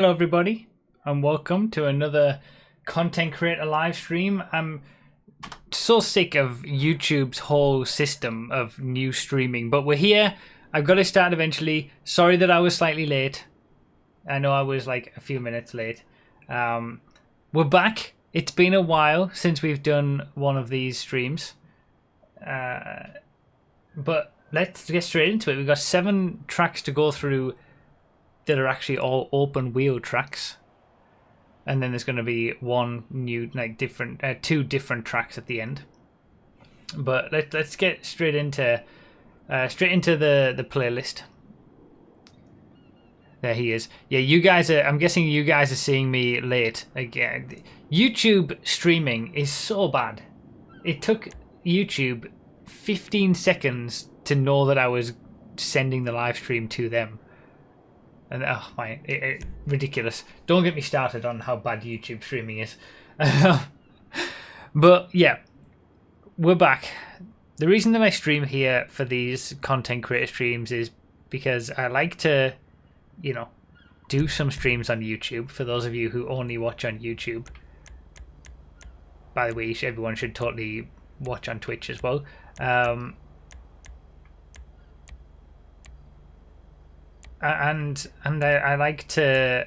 Hello everybody and welcome to another content creator live stream. I'm so sick of YouTube's whole system of new streaming, but we're here. I've got to start eventually. Sorry that I was slightly late. I know I was like a few minutes late. We're back. It's been a while since we've done one of these streams. But let's get straight into it. We've got 7 tracks to go through that are actually all open wheel tracks, and then there's going to be one new, like, different, 2 different tracks at the end. But let's get straight into the playlist. There he is. Yeah, you guys are. I'm guessing you guys are seeing me late again. YouTube streaming is so bad. It took YouTube 15 seconds to know that I was sending the live stream to them. And ridiculous. Don't get me started on how bad YouTube streaming is. But yeah, we're back. The reason that I stream here for these content creator streams is because I like to, do some streams on YouTube. For those of you who only watch on YouTube. By the way, everyone should totally watch on Twitch as well. And I like to,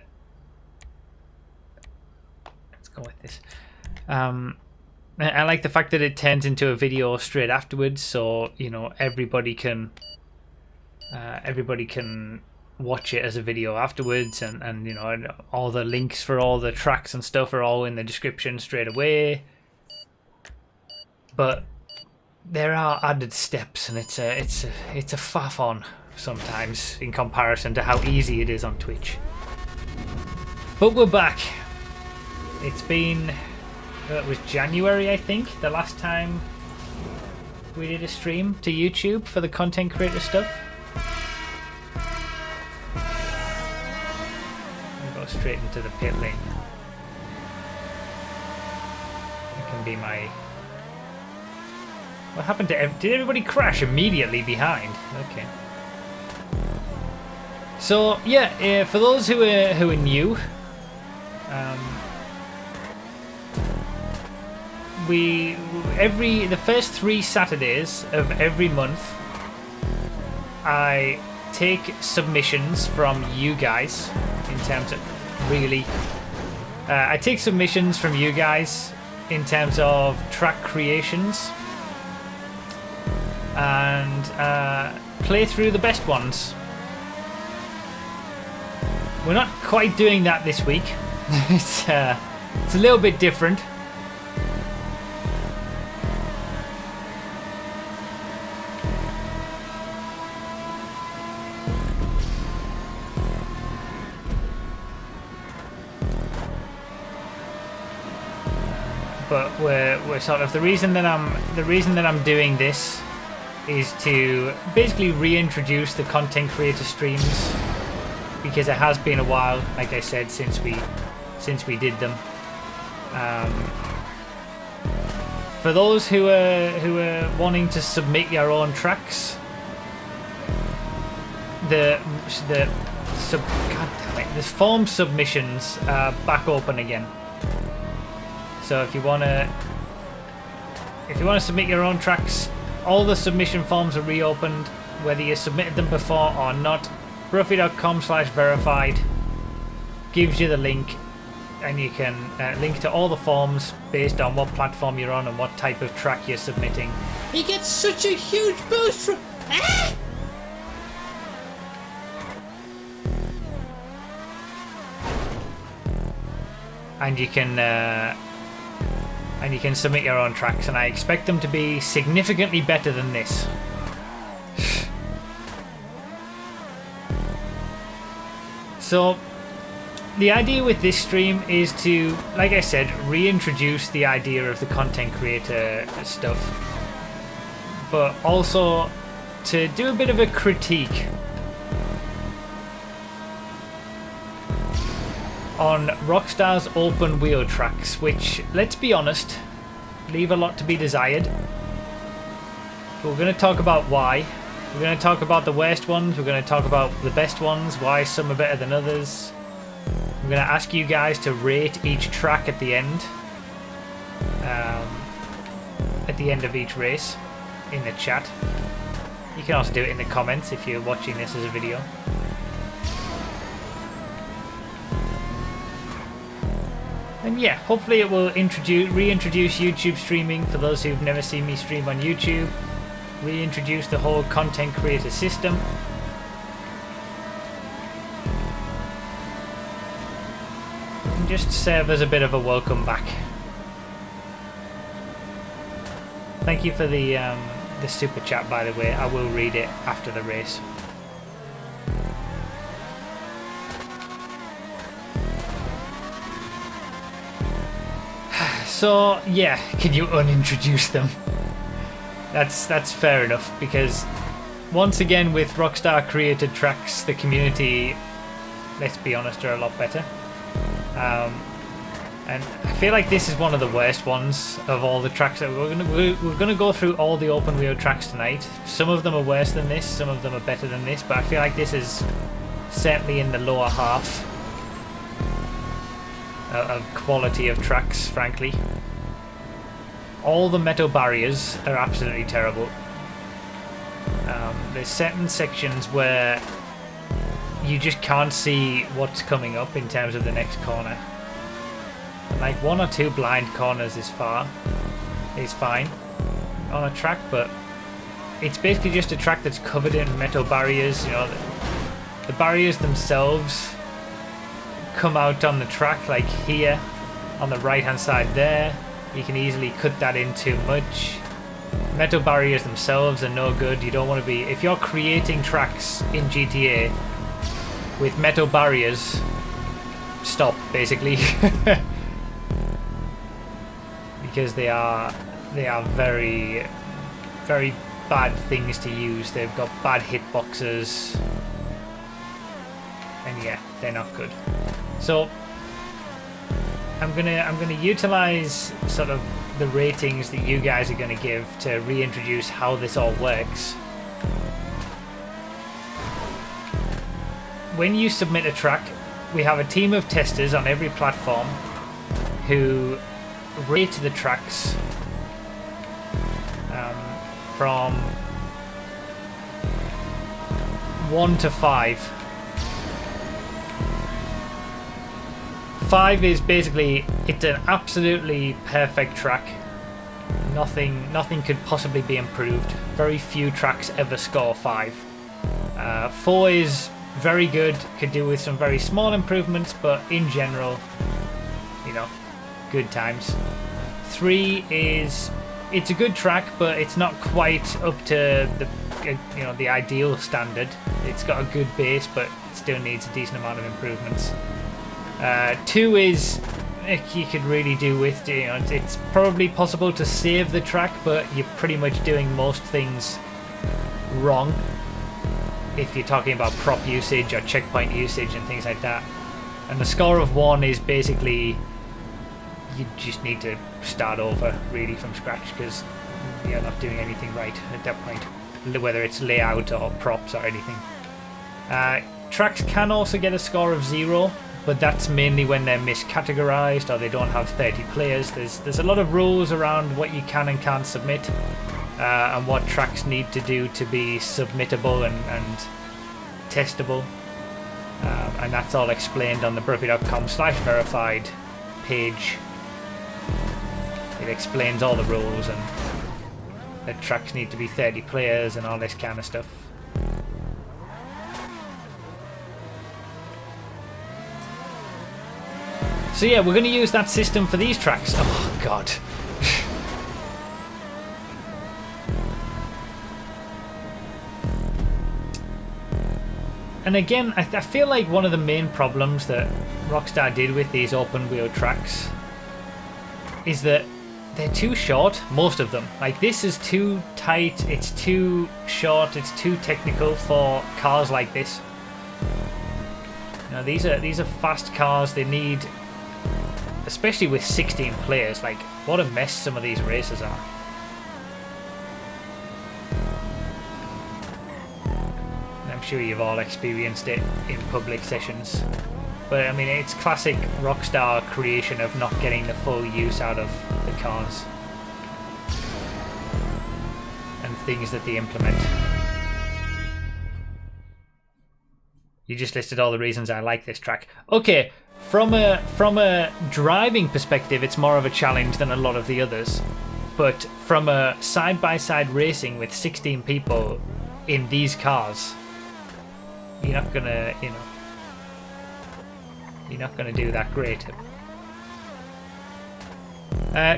let's go with this. I like the fact that it turns into a video straight afterwards, so everybody can watch it as a video afterwards, and all the links for all the tracks and stuff are all in the description straight away. But there are added steps, and it's a faff on sometimes in comparison to how easy it is on Twitch. But we're back. It's been, it was January, I think, the last time we did a stream to YouTube for the content creator stuff. I'll go straight into the pit lane. It can be my... What happened to... Did everybody crash immediately behind? Okay. So yeah, for those who are new, the first 3 Saturdays of every month, I take submissions from you guys in terms of I take submissions from you guys in terms of track creations and play through the best ones. We're not quite doing that this week. It's a little bit different. But we're sort of the reason that I'm doing this is to basically reintroduce the content creator streams. Because it has been a while, like I said, since we did them. For those who are wanting to submit your own tracks, the form submissions are back open again. So if you wanna submit your own tracks, all the submission forms are reopened, whether you submitted them before or not. Ruffy.com/verified gives you the link, and you can link to all the forms based on what platform you're on and what type of track you're submitting. He gets such a huge boost from... Ah! And you can submit your own tracks, and I expect them to be significantly better than this. So, the idea with this stream is to, like I said, reintroduce the idea of the content creator stuff, but also to do a bit of a critique on Rockstar's open wheel tracks, which, let's be honest, leave a lot to be desired. But we're going to talk about why. We're going to talk about the worst ones, we're going to talk about the best ones, why some are better than others. I'm going to ask you guys to rate each track at the end. At the end of each race in the chat. You can also do it in the comments if you're watching this as a video. And yeah, hopefully it will reintroduce YouTube streaming for those who've never seen me stream on YouTube. Reintroduce the whole content creator system. And just serve as a bit of a welcome back. Thank you for the super chat, by the way. I will read it after the race. So yeah, can you unintroduce them? That's fair enough, because once again with Rockstar created tracks, the community, let's be honest, are a lot better. And I feel like this is one of the worst ones of all the tracks that we're gonna go through all the open wheel tracks tonight. Some of them are worse than this, some of them are better than this, but I feel like this is certainly in the lower half of quality of tracks, frankly. All the metal barriers are absolutely terrible. There's certain sections where you just can't see what's coming up in terms of the next corner. Like 1 or 2 blind corners is fine on a track, but it's basically just a track that's covered in metal barriers. You know, the barriers themselves come out on the track, like here on the right hand side there. You can easily cut that in too much. Metal barriers themselves are no good. You don't want to be, if you're creating tracks in GTA with metal barriers, stop basically. Because they are very, very bad things to use. They've got bad hitboxes, and yeah, they're not good. So I'm gonna utilize sort of the ratings that you guys are gonna give to reintroduce how this all works. When you submit a track, we have a team of testers on every platform who rate the tracks from 1 to 5. 5 is basically, it's an absolutely perfect track. Nothing could possibly be improved. Very few tracks ever score 5. 4 is very good, could do with some very small improvements, but in general, you know, good times. 3 is, it's a good track, but it's not quite up to the, you know, the ideal standard. It's got a good base, but it still needs a decent amount of improvements. 2 is, you could really do with, you know, it's probably possible to save the track, but you're pretty much doing most things wrong if you're talking about prop usage or checkpoint usage and things like that. And the score of 1 is basically, you just need to start over really from scratch, because you're not doing anything right at that point, whether it's layout or props or anything. Tracks can also get a score of 0, but that's mainly when they're miscategorized or they don't have 30 players. There's a lot of rules around what you can and can't submit, and what tracks need to do to be submittable and testable, and that's all explained on the Brookby.com/verified page. It explains all the rules and that tracks need to be 30 players and all this kind of stuff. So yeah, we're going to use that system for these tracks. Oh god. And again, I feel like one of the main problems that Rockstar did with these open wheel tracks is that they're too short, most of them. Like, this is too tight, it's too short, it's too technical for cars like this. You know, these are fast cars. They need, especially with 16 players, like, what a mess some of these races are. I'm sure you've all experienced it in public sessions. But I mean, it's classic Rockstar creation of not getting the full use out of the cars and things that they implement. You just listed all the reasons I like this track. Okay, from a driving perspective, it's more of a challenge than a lot of the others. But from a side-by-side racing with 16 people in these cars, you're not gonna, you know, you're not gonna do that great.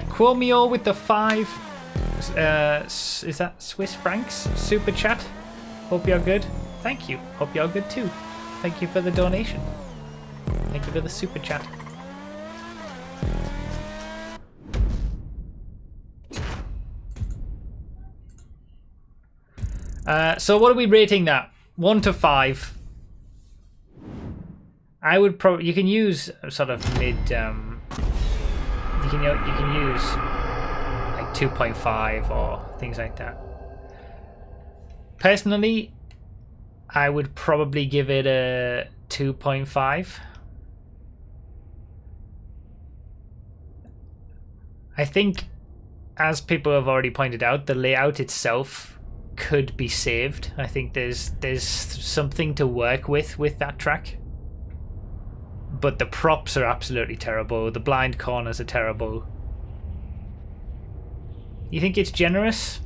Quomio with the 5, is that Swiss francs? Super chat. Hope you're good. Thank you. Hope you're good too. Thank you for the donation. Thank you for the super chat. So what are we rating that? 1 to 5. I would probably, you can use sort of mid. You can use like 2.5 or things like that. Personally, I would probably give it a 2.5. I think, as people have already pointed out, the layout itself could be saved. I think there's something to work with that track. But the props are absolutely terrible. The blind corners are terrible. You think it's generous?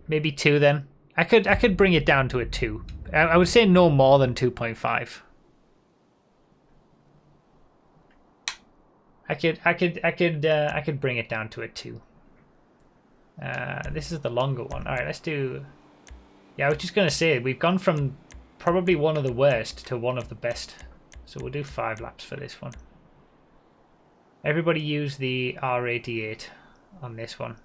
Maybe 2 then. I could bring it down to a 2. I would say no more than 2.5. I could bring it down to a 2. This is the longer one. All right, let's do. Yeah, I was just gonna say we've gone from probably one of the worst to one of the best. So we'll do 5 laps for this one. Everybody use the R88 on this one.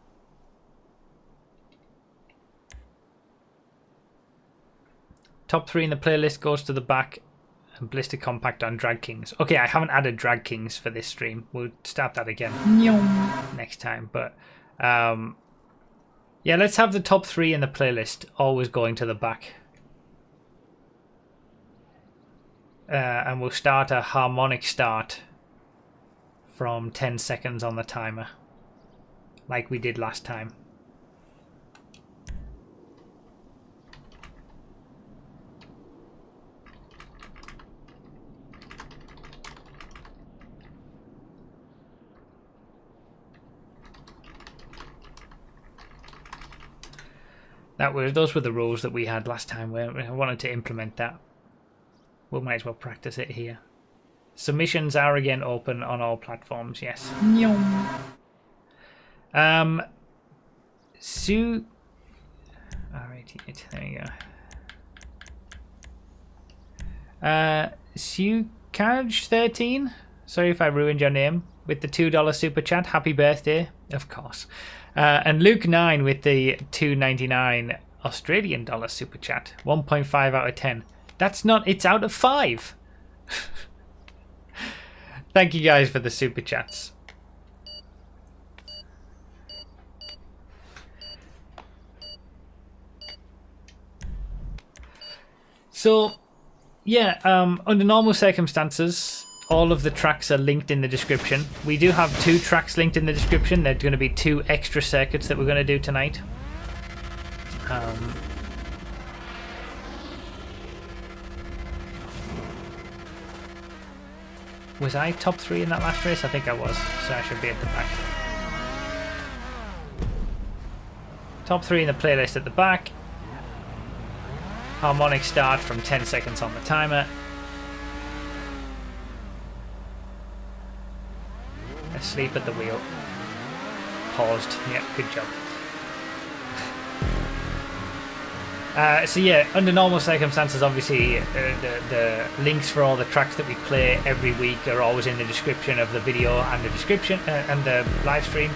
Top 3 in the playlist goes to the back. And Blister Compact on Drag Kings. Okay, I haven't added Drag Kings for this stream. We'll start that again next time. But yeah, let's have the top 3 in the playlist always going to the back. And we'll start a harmonic start from 10 seconds on the timer, like we did last time. Those were the rules that we had last time. We wanted to implement that. We might as well practice it here. Submissions are again open on all platforms. Yes. Sue. R88. There you go. Sukaj13. Sorry if I ruined your name. With the $2 super chat. Happy birthday, of course. And Luke9 with the $2.99 Australian dollar super chat. 1.5 out of 10. That's not. It's out of 5. Thank you guys for the super chats. So, yeah, under normal circumstances, all of the tracks are linked in the description. We do have 2 tracks linked in the description. They're going to be 2 extra circuits that we're going to do tonight. Was I top 3 in that last race? I think I was, so I should be at the back. Top 3 in the playlist at the back. Harmonic start from 10 seconds on the timer. Asleep at the wheel. Paused. Yeah, good job. So yeah, under normal circumstances, obviously, the links for all the tracks that we play every week are always in the description of the video and the description and the live stream.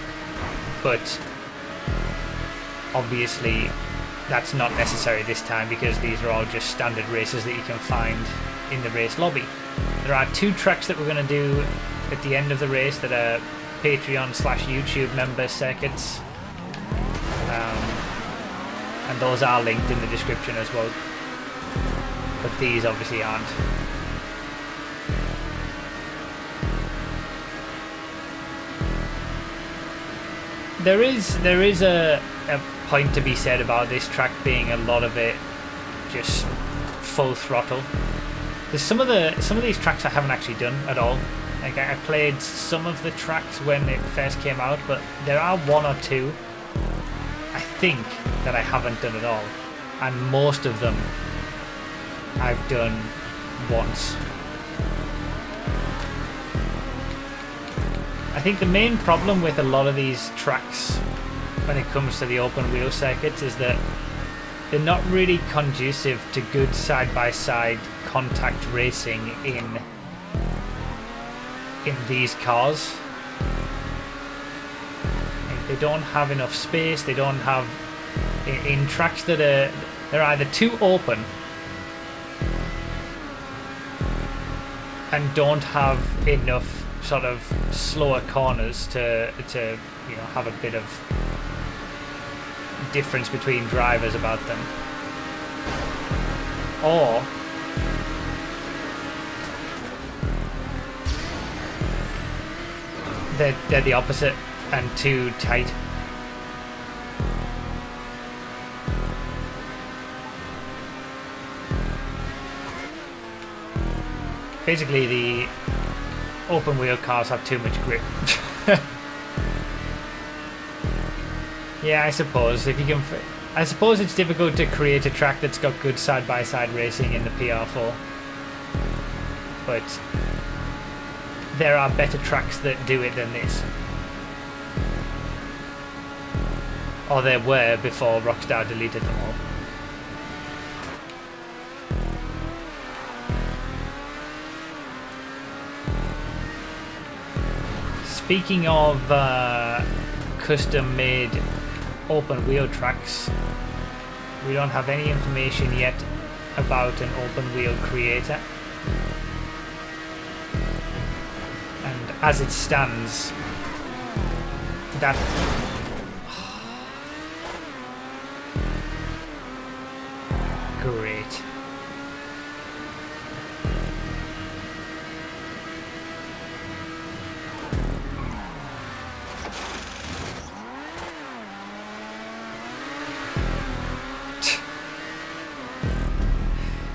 But obviously, that's not necessary this time because these are all just standard races that you can find in the race lobby. There are 2 tracks that we're going to do at the end of the race that are Patreon/YouTube member circuits. And those are linked in the description as well. but these obviously aren't. There is a point to be said about this track being a lot of it just full throttle. There's some of these tracks I haven't actually done at all. Like I played some of the tracks when it first came out, but there are one or two I think that I haven't done at all, and most of them I've done once. I think the main problem with a lot of these tracks when it comes to the open wheel circuits is that they're not really conducive to good side-by-side contact racing in these cars. They don't have enough space. They don't have in tracks that they're either too open and don't have enough sort of slower corners to have a bit of difference between drivers about them, or they're the opposite and too tight. Basically, the open wheel cars have too much grip. Yeah, I suppose if you can. I suppose it's difficult to create a track that's got good side-by-side racing in the PR4, but there are better tracks that do it than this. Or there were before Rockstar deleted them all. Speaking of custom-made open wheel tracks, we don't have any information yet about an open wheel creator. And as it stands, that great.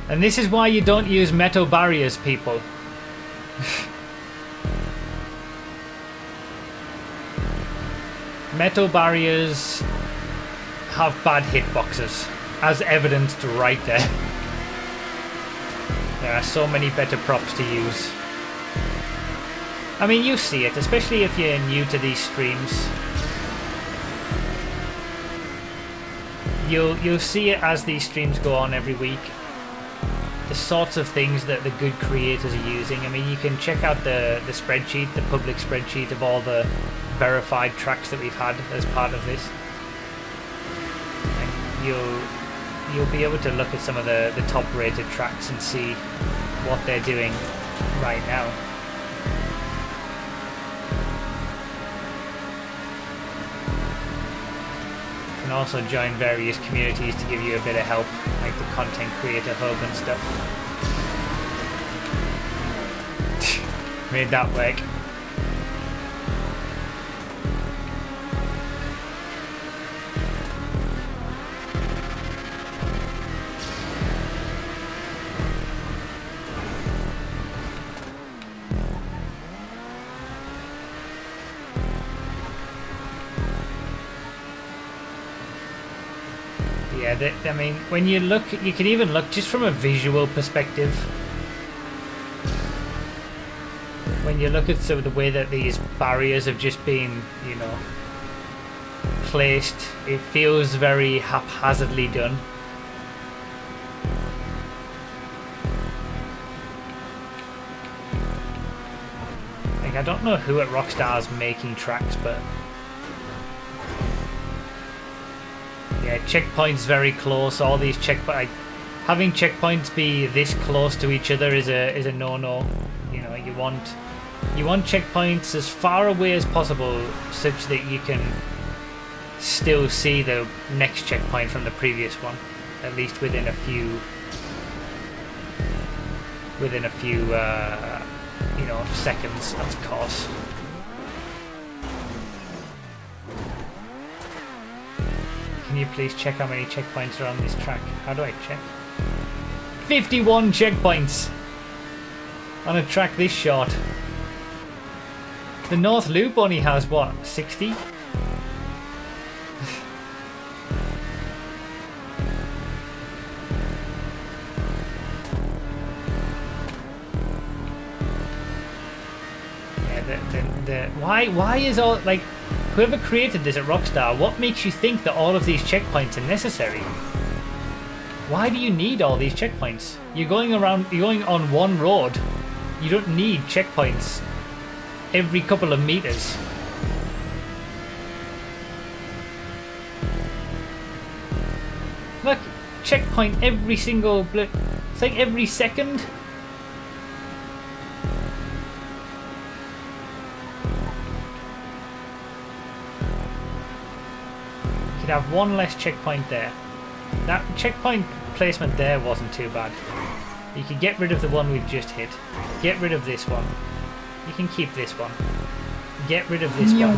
And this is why you don't use metal barriers, people. Metal barriers have bad hitboxes, as evidenced right there. There are so many better props to use. I mean, you see it, especially if you're new to these streams. You'll see it as these streams go on every week. The sorts of things that the good creators are using. I mean, you can check out the spreadsheet, the public spreadsheet of all the verified tracks that we've had as part of this. And you'll be able to look at some of the top rated tracks and see what they're doing right now. You can also join various communities to give you a bit of help, like the content creator hub and stuff. Made that work. Yeah, I mean, when you look, you can even look just from a visual perspective. When you look at sort of the way that these barriers have just been, you know, placed, it feels very haphazardly done. Like, I don't know who at Rockstar is making tracks, but yeah, checkpoints very close. All these having checkpoints be this close to each other is a no-no. You know, you want checkpoints as far away as possible, such that you can still see the next checkpoint from the previous one, at least within a within a few, you know, seconds, of course. Can you please check how many checkpoints are on this track? How do I check? 51 checkpoints on a track this short. The North Loop only has, what, 60? Yeah, why is all, like, whoever created this at Rockstar, what makes you think that all of these checkpoints are necessary? Why do you need all these checkpoints? You're going on one road. You don't need checkpoints every couple of meters. Look, checkpoint every single it's like every second. You could have one less checkpoint there. That checkpoint placement there wasn't too bad. You could get rid of the one we've just hit. Get rid of this one. You can keep this one. Get rid of this one.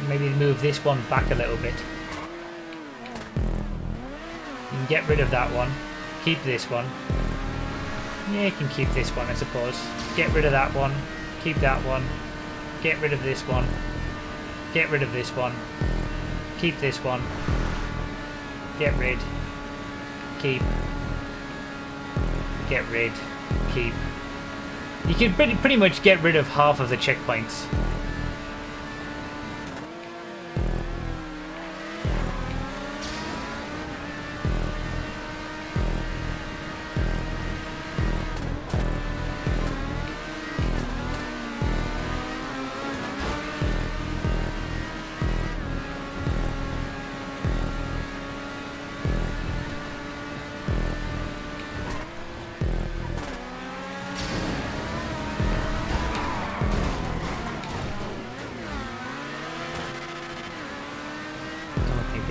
Maybe move this one back a little bit. You can get rid of that one. Keep this one. Yeah, you can keep this one, I suppose. Get rid of that one. Keep that one. Get rid of this one. Get rid of this one. Keep this one. Get rid. Keep. Get rid. Keep. You can pretty much get rid of half of the checkpoints.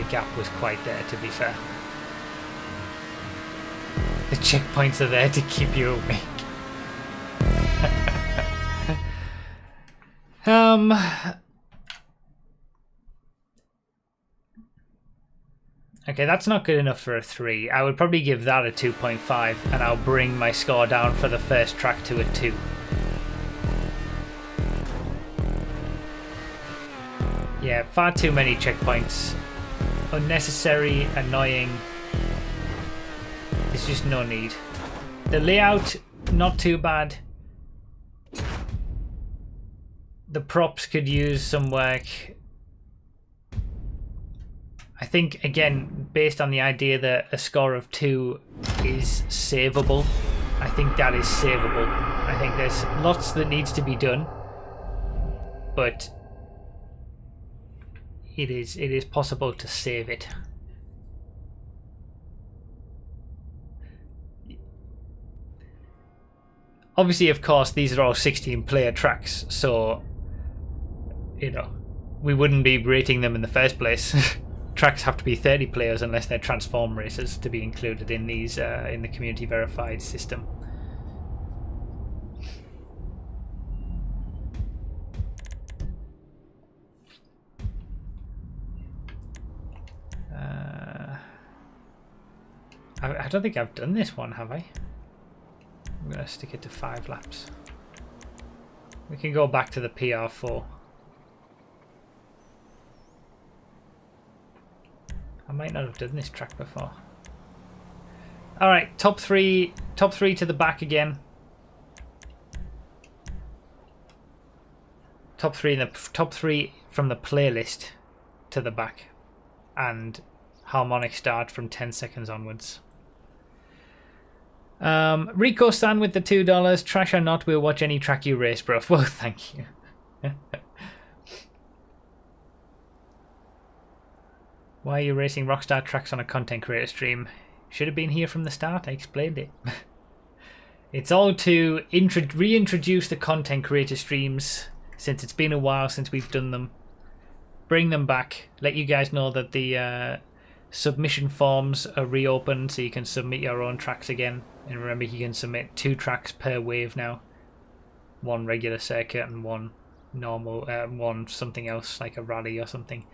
Gap was quite there, to be fair. The checkpoints are there to keep you awake. Okay, that's not good enough for a 3. I would probably give that a 2.5, and I'll bring my score down for the first track to a 2. Yeah, far too many checkpoints. Unnecessary, annoying. There's just no need. The layout, not too bad. The props could use some work. I think, again, based on the idea that a score of 2 is savable, I think that is savable. I think there's lots that needs to be done, but it is possible to save it. Obviously, of course, these are all 16-player tracks, so, you know, we wouldn't be rating them in the first place. Tracks have to be 30 players unless they're transform races to be included in these in the community verified system. I don't think I've done this one, have I? I'm going to stick it to 5 laps. We can go back to the PR4. I might not have done this track before. Alright, top three to the back again. Top three from the playlist to the back. And harmonic start from 10 seconds onwards. Rico Stan with the $2. Trash or not, we'll watch any track you race, bro. Well, thank you. Why are you racing Rockstar tracks on a content creator stream? Should have been here from the start. I explained it. It's all to reintroduce the content creator streams, since it's been a while since we've done them. Bring them back. Let you guys know that the submission forms are reopened, so you can submit your own tracks again. And remember, you can submit 2 tracks per wave now. 1 regular circuit and 1 normal, 1 something else like a rally or something.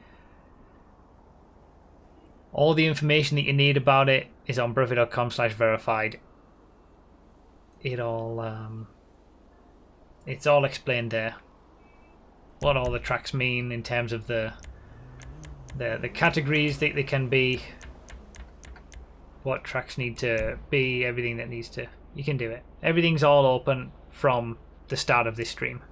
All the information that you need about it is on brother.com/verified. It all, it's all explained there. What all the tracks mean in terms of the categories that they can be. What tracks need to be, everything that needs to... You can do it. Everything's all open from the start of this stream.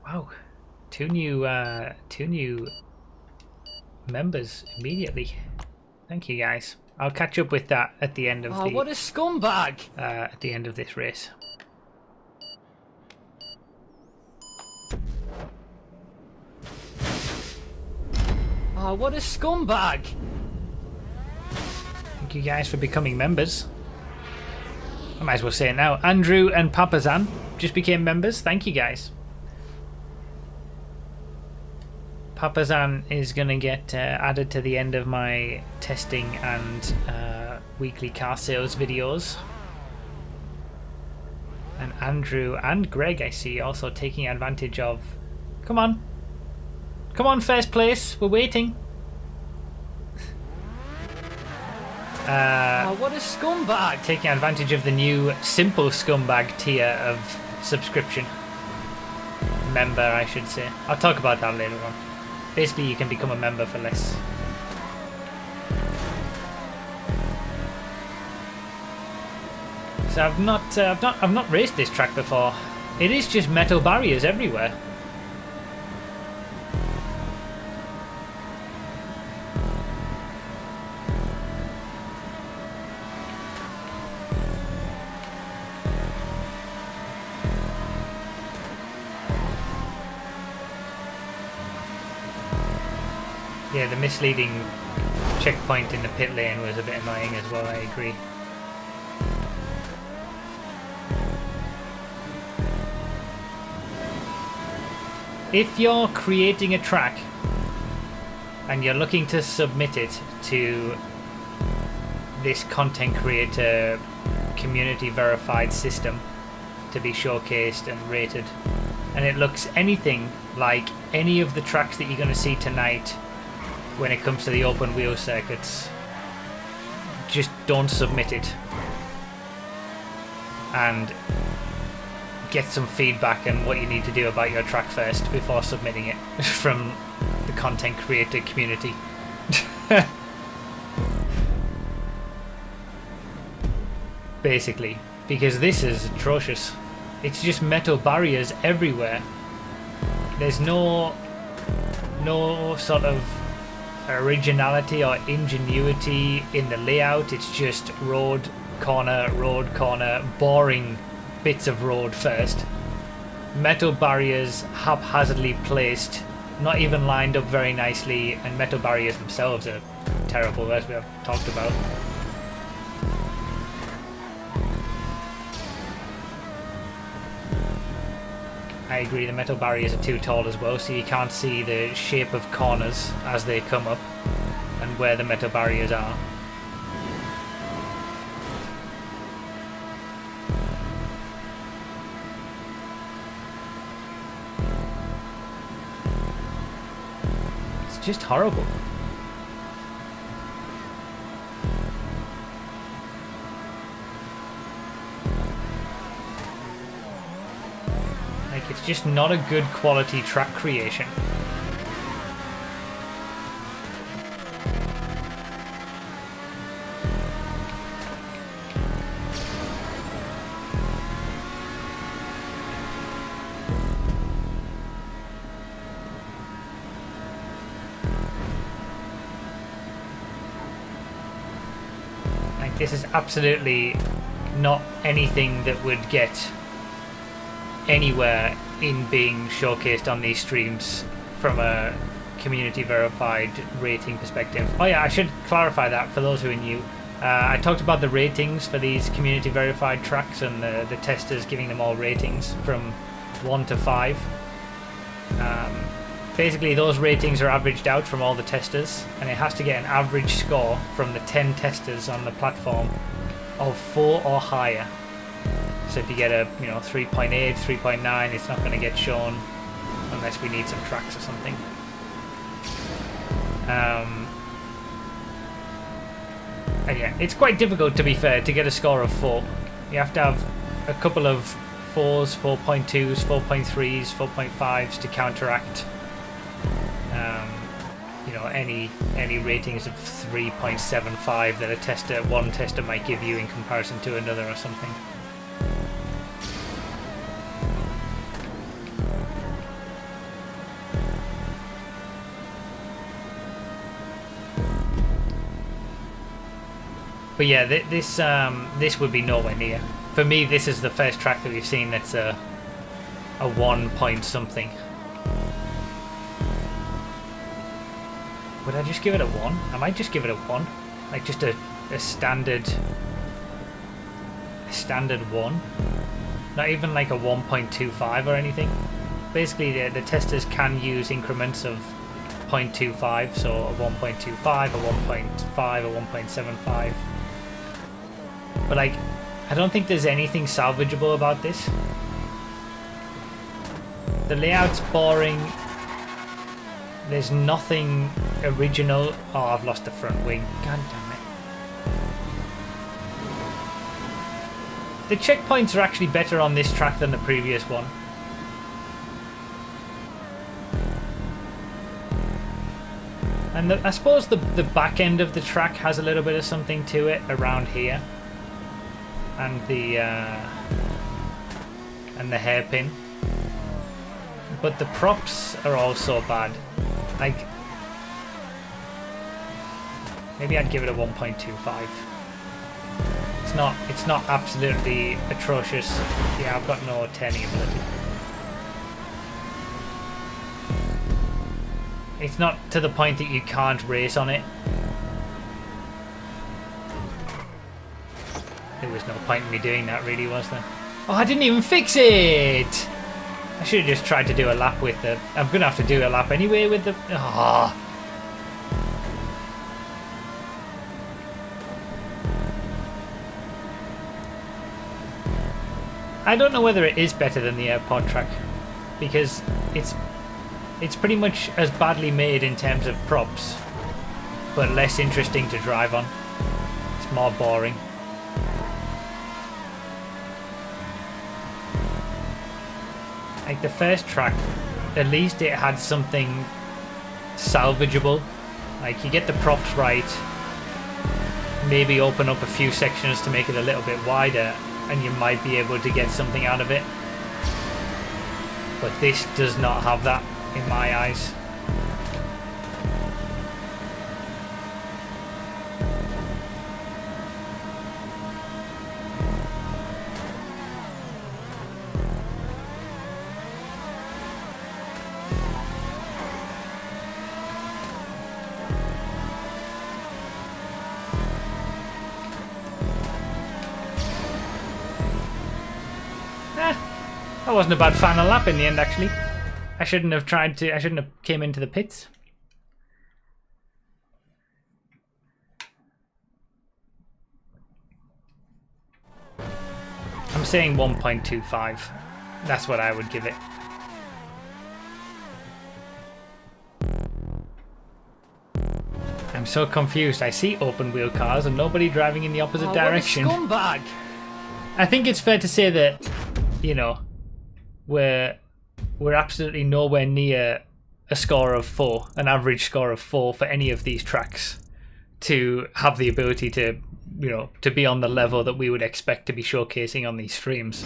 Wow. Two new members immediately. Thank you, guys. I'll catch up with that at the end of the... what a scumbag! At the end of this race. Oh, what a scumbag! Thank you guys for becoming members. I might as well say it now. Andrew and Papazan just became members. Thank you, guys. Papazan is going to get added to the end of my testing and weekly car sales videos. And Andrew and Greg, I see, also taking advantage of... Come on. Come on, first place. We're waiting. What a scumbag! Taking advantage of the new simple scumbag tier of subscription. Member, I should say. I'll talk about that later on. Basically, you can become a member for less. So I've not raced this track before. It is just metal barriers everywhere. Yeah, the misleading checkpoint in the pit lane was a bit annoying as well, I agree. If you're creating a track and you're looking to submit it to this content creator community verified system to be showcased and rated, and it looks anything like any of the tracks that you're going to see tonight when it comes to the open wheel circuits, just don't submit it and get some feedback on what you need to do about your track first before submitting it from the content creator community. Basically, because this is atrocious. It's just metal barriers everywhere. There's no sort of originality or ingenuity in the layout. It's just road, corner, boring bits of road first. Metal barriers haphazardly placed, not even lined up very nicely, and metal barriers themselves are terrible, as we have talked about. I agree, the metal barriers are too tall as well, so you can't see the shape of corners as they come up and where the metal barriers are. It's just horrible. It's just not a good quality track creation. Like, this is absolutely not anything that would get anywhere in being showcased on these streams from a community verified rating perspective. Oh yeah, I should clarify that for those who are new. I talked about the ratings for these community verified tracks and the testers giving them all ratings from 1 to 5. basically those ratings are averaged out from all the testers, and it has to get an average score from the 10 testers on the platform of 4 or higher. So if you get a 3.8, 3.9, it's not going to get shown unless we need some tracks or something. And yeah, it's quite difficult, to be fair, to get a score of 4. You have to have a couple of 4s, 4.2s, 4.3s, 4.5s to counteract any ratings of 3.75 that one tester might give you in comparison to another or something. But yeah, this would be nowhere near. For me, this is the first track that we've seen that's a 1 point something. Would I just give it a 1? I might just give it a 1. Like just a standard 1. Not even like a 1.25 or anything. Basically, the testers can use increments of 0.25, so a 1.25, a 1.5, a 1.75. But like, I don't think there's anything salvageable about this. The layout's boring. There's nothing original. Oh, I've lost the front wing. God damn it. The checkpoints are actually better on this track than the previous one. And I suppose the back end of the track has a little bit of something to it around here. And the hairpin. But the props are also bad. Like, maybe I'd give it a 1.25. It's not absolutely atrocious. Yeah, I've got no turning ability. It's not to the point that you can't race on it. There was no point in me doing that, really, was there? Oh, I didn't even fix it! I should have just tried to do a lap with the... I'm going to have to do a lap anyway with the... Oh. I don't know whether it is better than the airport track, because it's pretty much as badly made in terms of props, but less interesting to drive on. It's more boring. Like the first track, at least it had something salvageable. Like you get the props right, maybe open up a few sections to make it a little bit wider, and you might be able to get something out of it. But this does not have that in my eyes. That wasn't a bad final lap in the end, actually. I shouldn't have came into the pits. I'm saying 1.25. That's what I would give it. I'm so confused. I see open wheel cars and nobody driving in the opposite direction. What a scumbag! I think it's fair to say that, you know, we're absolutely nowhere near a score of 4, an average score of 4 for any of these tracks to have the ability to, you know, to be on the level that we would expect to be showcasing on these streams.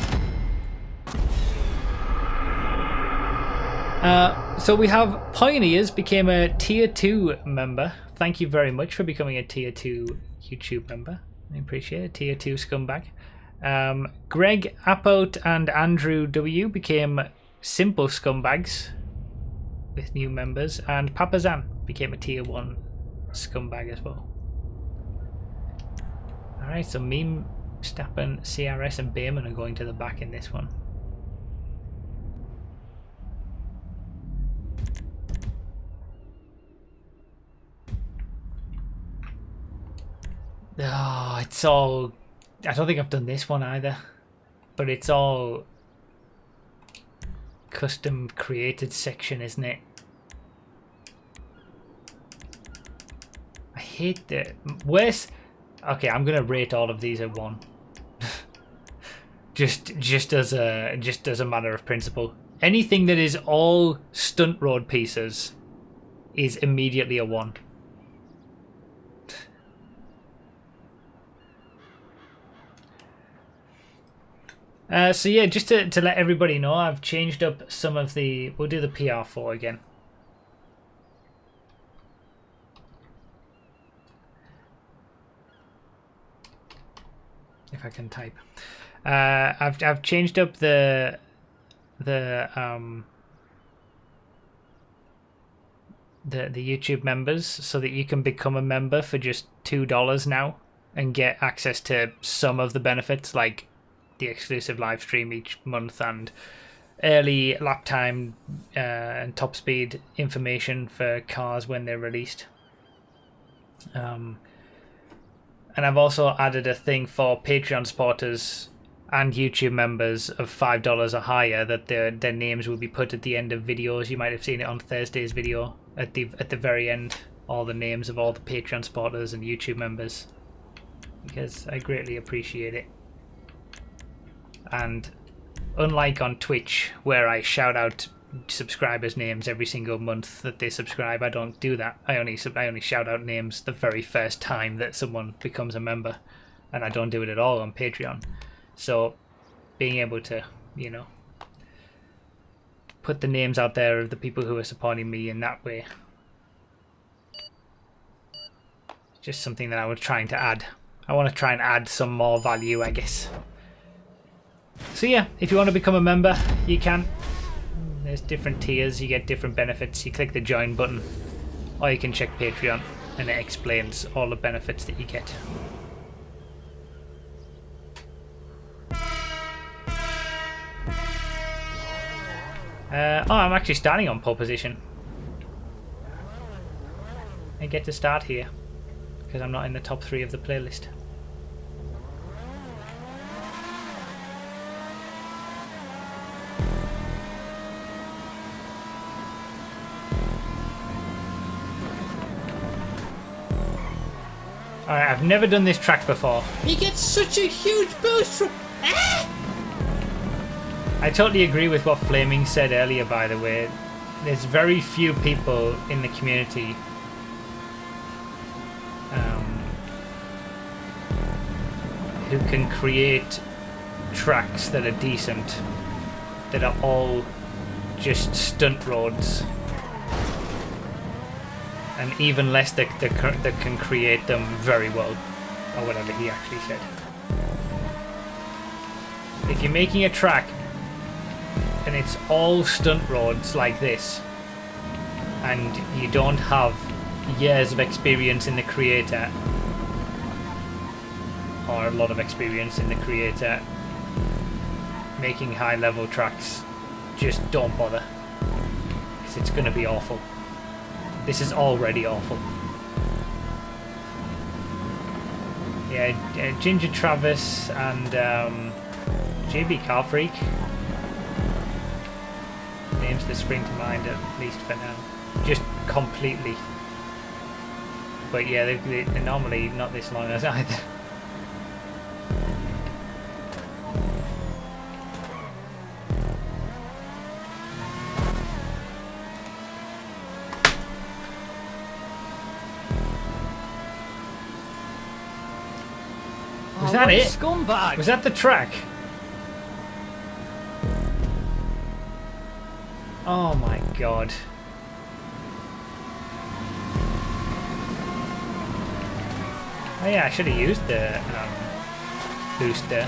So we have Pioneers became a tier 2 member. Thank you very much for becoming a tier 2 YouTube member. I appreciate it. Tier 2 scumbag. Greg Appout and Andrew W became simple scumbags with new members, and Papazan became a tier 1 scumbag as well. Alright, so Meme, Stappen, CRS and Bayman are going to the back in this one. Oh, it's all... I don't think I've done this one either. But it's all custom created section, isn't it? I hate the... Where's... Okay, I'm gonna rate all of these at 1. just as a matter of principle. Anything that is all stunt road pieces is immediately a 1. So yeah, just to let everybody know, I've changed up some of the... We'll do the PR4 again. If I can type. I've changed up the YouTube members so that you can become a member for just $2 now and get access to some of the benefits, like the exclusive live stream each month and early lap time and top speed information for cars when they're released. And I've also added a thing for Patreon supporters and YouTube members of $5 or higher that their names will be put at the end of videos. You might have seen it on Thursday's video at the very end, all the names of all the Patreon supporters and YouTube members, because I greatly appreciate it. And unlike on Twitch, where I shout out subscribers' names every single month that they subscribe, I don't do that. I only shout out names the very first time that someone becomes a member, and I don't do it at all on Patreon. So being able to, you know, put the names out there of the people who are supporting me in that way, just something that I was trying to add. I want to try and add some more value, I guess. So yeah, if you want to become a member, you can. There's different tiers, you get different benefits. You click the join button, or you can check Patreon and it explains all the benefits that you get. Oh, I'm actually starting on pole position. I get to start here because I'm not in the top 3 of the playlist. Alright, I've never done this track before. He gets such a huge boost from... Ah! I totally agree with what Flaming said earlier, by the way. There's very few people in the community who can create tracks that are decent, that are all just stunt roads. And even less that can create them very well, or whatever he actually said. If you're making a track and it's all stunt roads like this, and you don't have years of experience in the creator, or a lot of experience in the creator, making high level tracks, just don't bother, because it's going to be awful. This is already awful. Yeah, Ginger Travis and JB Car Freak. Names that spring to mind, at least for now. Just completely. But yeah, they're normally not this long as either. Was that it? Scumbag! Was that the track? Oh my god. Oh yeah, I should have used the booster.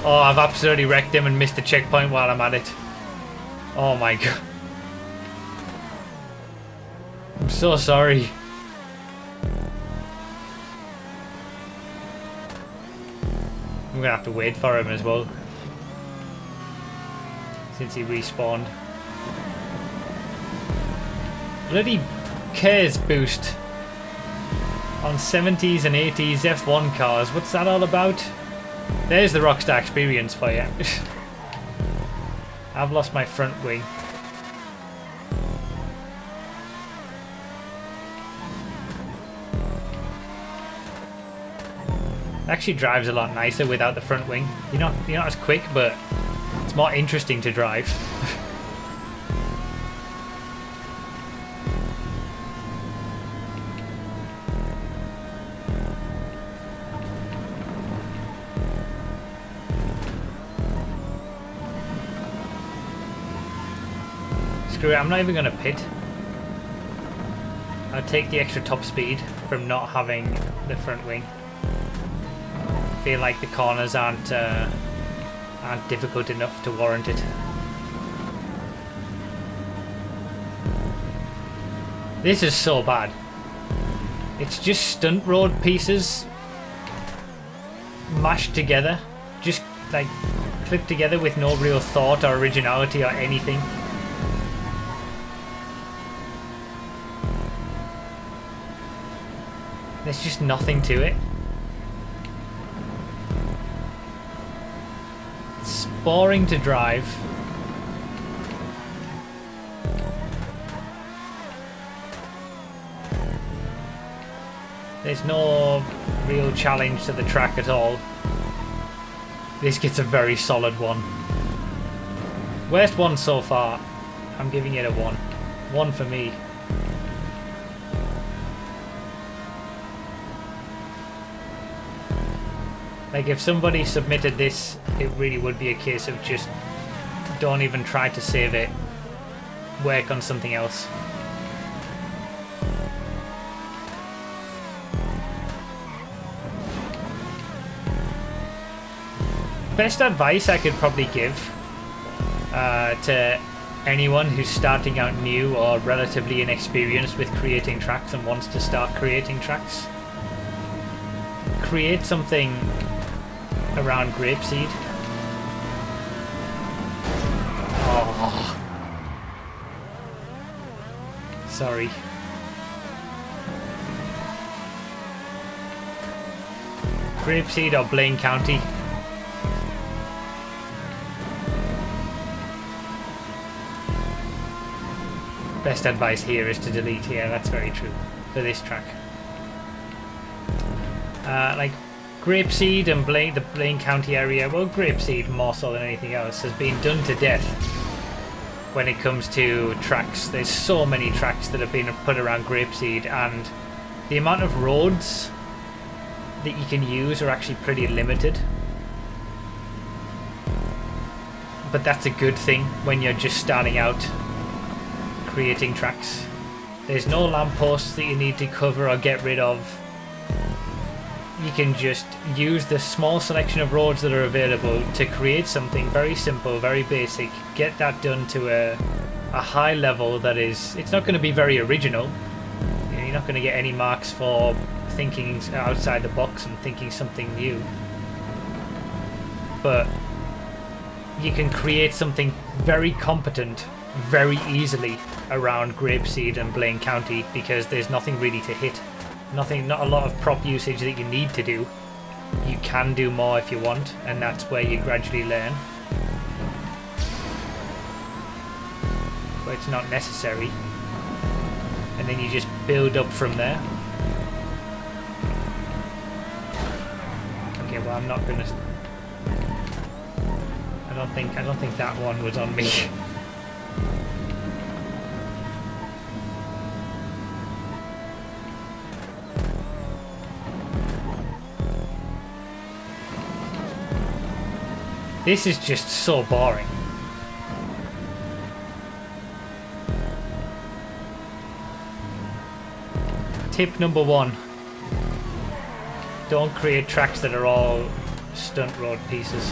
Oh, I've absolutely wrecked him and missed the checkpoint while I'm at it. Oh my god. I'm so sorry. I'm gonna have to wait for him as well, since he respawned. Bloody cares boost on 70s and 80s F1 cars. What's that all about? There's the Rockstar experience for you. I've lost my front wing. It actually drives a lot nicer without the front wing. You're not as quick, but it's more interesting to drive. Screw it, I'm not even going to pit. I'll take the extra top speed from not having the front wing. I feel like the corners aren't difficult enough to warrant it. This is so bad. It's just stunt road pieces mashed together, just like clipped together with no real thought or originality or anything. There's just nothing to it. It's boring to drive. There's no real challenge to the track at all. This gets a very solid 1. Worst one so far. I'm giving it a 1. 1 for me. Like, if somebody submitted this, it really would be a case of just don't even try to save it. Work on something else. Best advice I could probably give to anyone who's starting out new or relatively inexperienced with creating tracks and wants to start creating tracks. Create something around grapeseed. Oh. Sorry. Grapeseed or Blaine County. Best advice here is to delete here, that's very true, for this track. Like Grapeseed and the Blaine County area, well, Grapeseed more so than anything else, has been done to death when it comes to tracks. There's so many tracks that have been put around Grapeseed, and the amount of roads that you can use are actually pretty limited. But that's a good thing when you're just starting out creating tracks. There's no lampposts that you need to cover or get rid of. You can just use the small selection of roads that are available to create something very simple, very basic. Get that done to a high level that is... It's not going to be very original. You know, you're not going to get any marks for thinking outside the box and thinking something new. But you can create something very competent very easily around Grapeseed and Blaine County because there's nothing really to hit. Not a lot of prop usage that you need to do. You can do more if you want, and that's where you gradually learn. But it's not necessary. And then you just build up from there. Okay, well, I'm not gonna... I don't think that one was on me. This is just so boring. Tip number 1. Don't create tracks that are all stunt road pieces.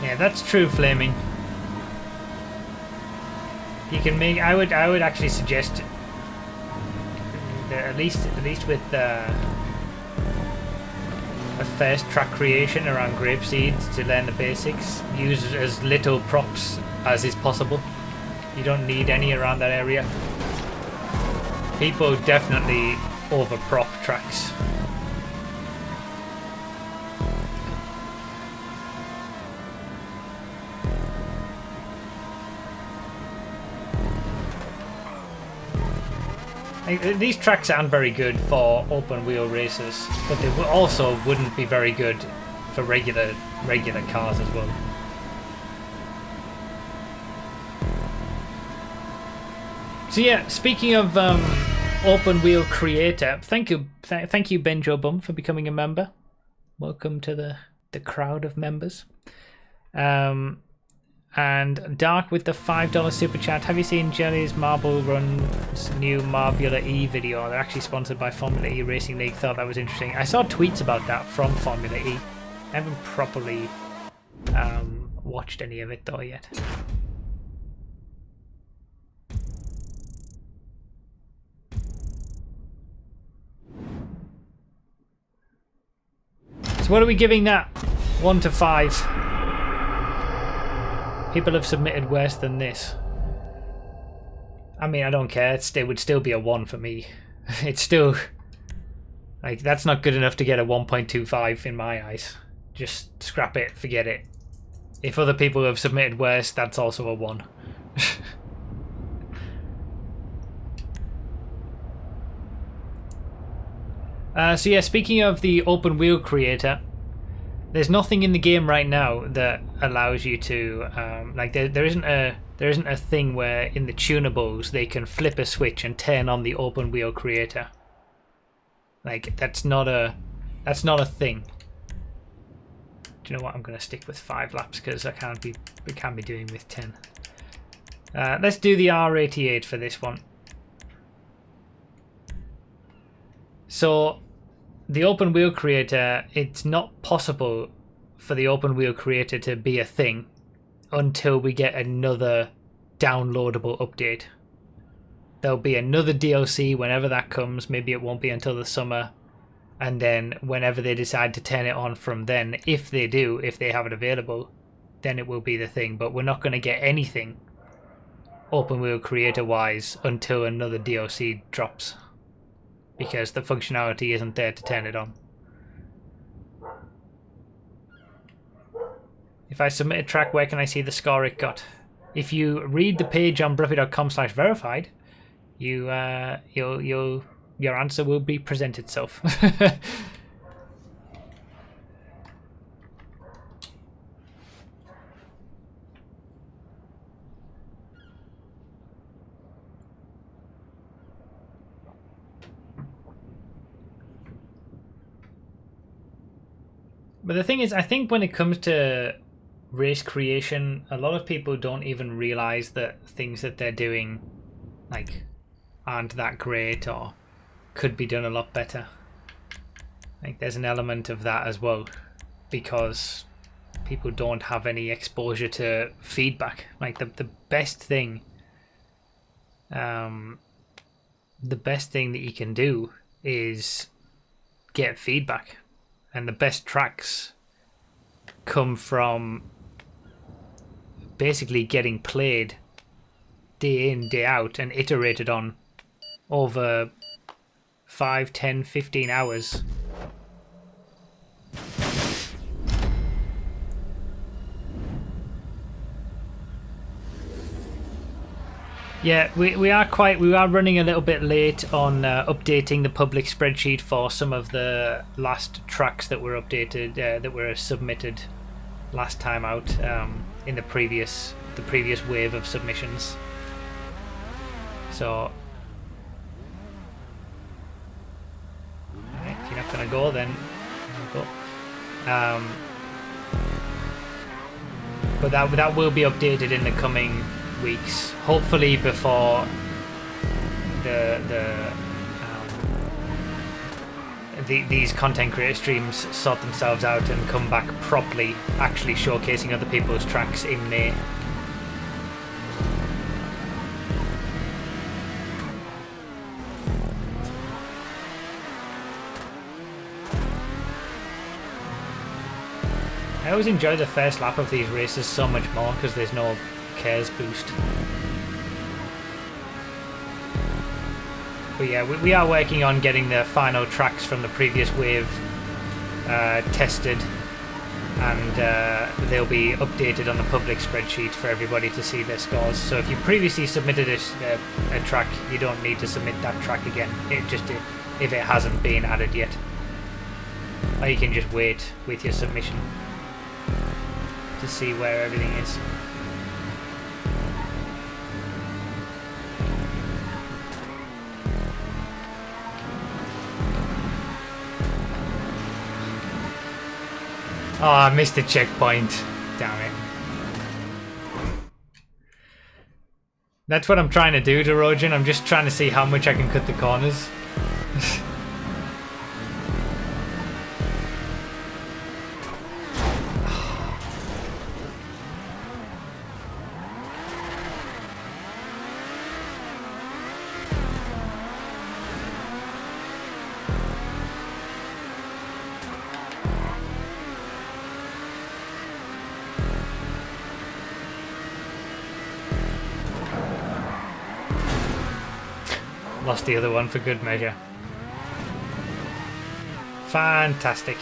Yeah, that's true, Flaming. You can make. I would actually suggest that at least with a first track creation around grape seeds to learn the basics. Use as little props as is possible. You don't need any around that area. People definitely over prop tracks. These tracks aren't very good for open wheel races, but they also wouldn't be very good for regular cars as well. So yeah, speaking of open wheel creator, thank you Benjo Bum for becoming a member. Welcome to the crowd of members. And Dark with the $5 super chat. Have you seen Jelly's Marble Run's new Marbula E video? They're actually sponsored by Formula E Racing League. Thought that was interesting. I saw tweets about that from Formula E. I haven't properly watched any of it though yet. So what are we giving that? 1 to 5. People have submitted worse than this. I mean, I don't care. It would still be a 1 for me. It's still... like, that's not good enough to get a 1.25 in my eyes. Just scrap it, forget it. If other people have submitted worse, that's also a 1. So yeah, speaking of the open wheel creator, there's nothing in the game right now that allows you to like there isn't a thing where in the tunables they can flip a switch and turn on the open wheel creator. Like that's not a thing. Do you know what? I'm gonna stick with 5 laps because we can't be doing with 10. Let's do the R88 for this one. So the open wheel creator, it's not possible for the open wheel creator to be a thing until we get another downloadable update. There'll be another DLC whenever that comes. Maybe it won't be until the summer. And then whenever they decide to turn it on from then, if they do, if they have it available, then it will be the thing. But we're not going to get anything open wheel creator wise until another DLC drops, because the functionality isn't there to turn it on. If I submit a track, where can I see the score it got? If you read the page on Bruffy.com/verified, your answer will be present itself. But the thing is, I think when it comes to race creation, a lot of people don't even realize that things that they're doing like aren't that great or could be done a lot better. Like there's an element of that as well, because people don't have any exposure to feedback. Like the best thing that you can do is get feedback. And the best tracks come from basically getting played day in, day out and iterated on over 5, 10, 15 hours. Yeah, we are running a little bit late on updating the public spreadsheet for some of the last tracks that were updated, that were submitted last time out in the previous wave of submissions. So, if you're not gonna go, then go. But that will be updated in the coming weeks, hopefully these content creator streams sort themselves out and come back properly, actually showcasing other people's tracks in May. I always enjoy the first lap of these races so much more because there's no cares boost. But yeah, we are working on getting the final tracks from the previous wave tested, and they'll be updated on the public spreadsheet for everybody to see their scores. So if you previously submitted a track, you don't need to submit that track again. If it hasn't been added yet, or you can just wait with your submission to see where everything is. Oh, I missed a checkpoint. Damn it. That's what I'm trying to do to Rojan. I'm just trying to see how much I can cut the corners. Lost the other one for good measure. Fantastic.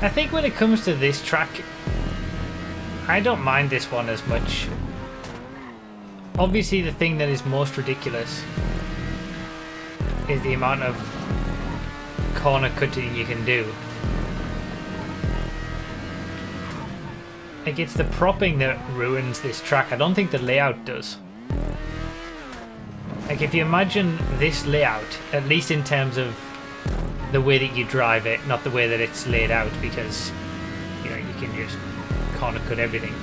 I think when it comes to this track, I don't mind this one as much. Obviously the thing that is most ridiculous is the amount of corner cutting you can do. Like, it's the propping that ruins this track. I don't think the layout does. Like, if you imagine this layout, at least in terms of the way that you drive it, not the way that it's laid out, because, you know, you can just corner cut everything.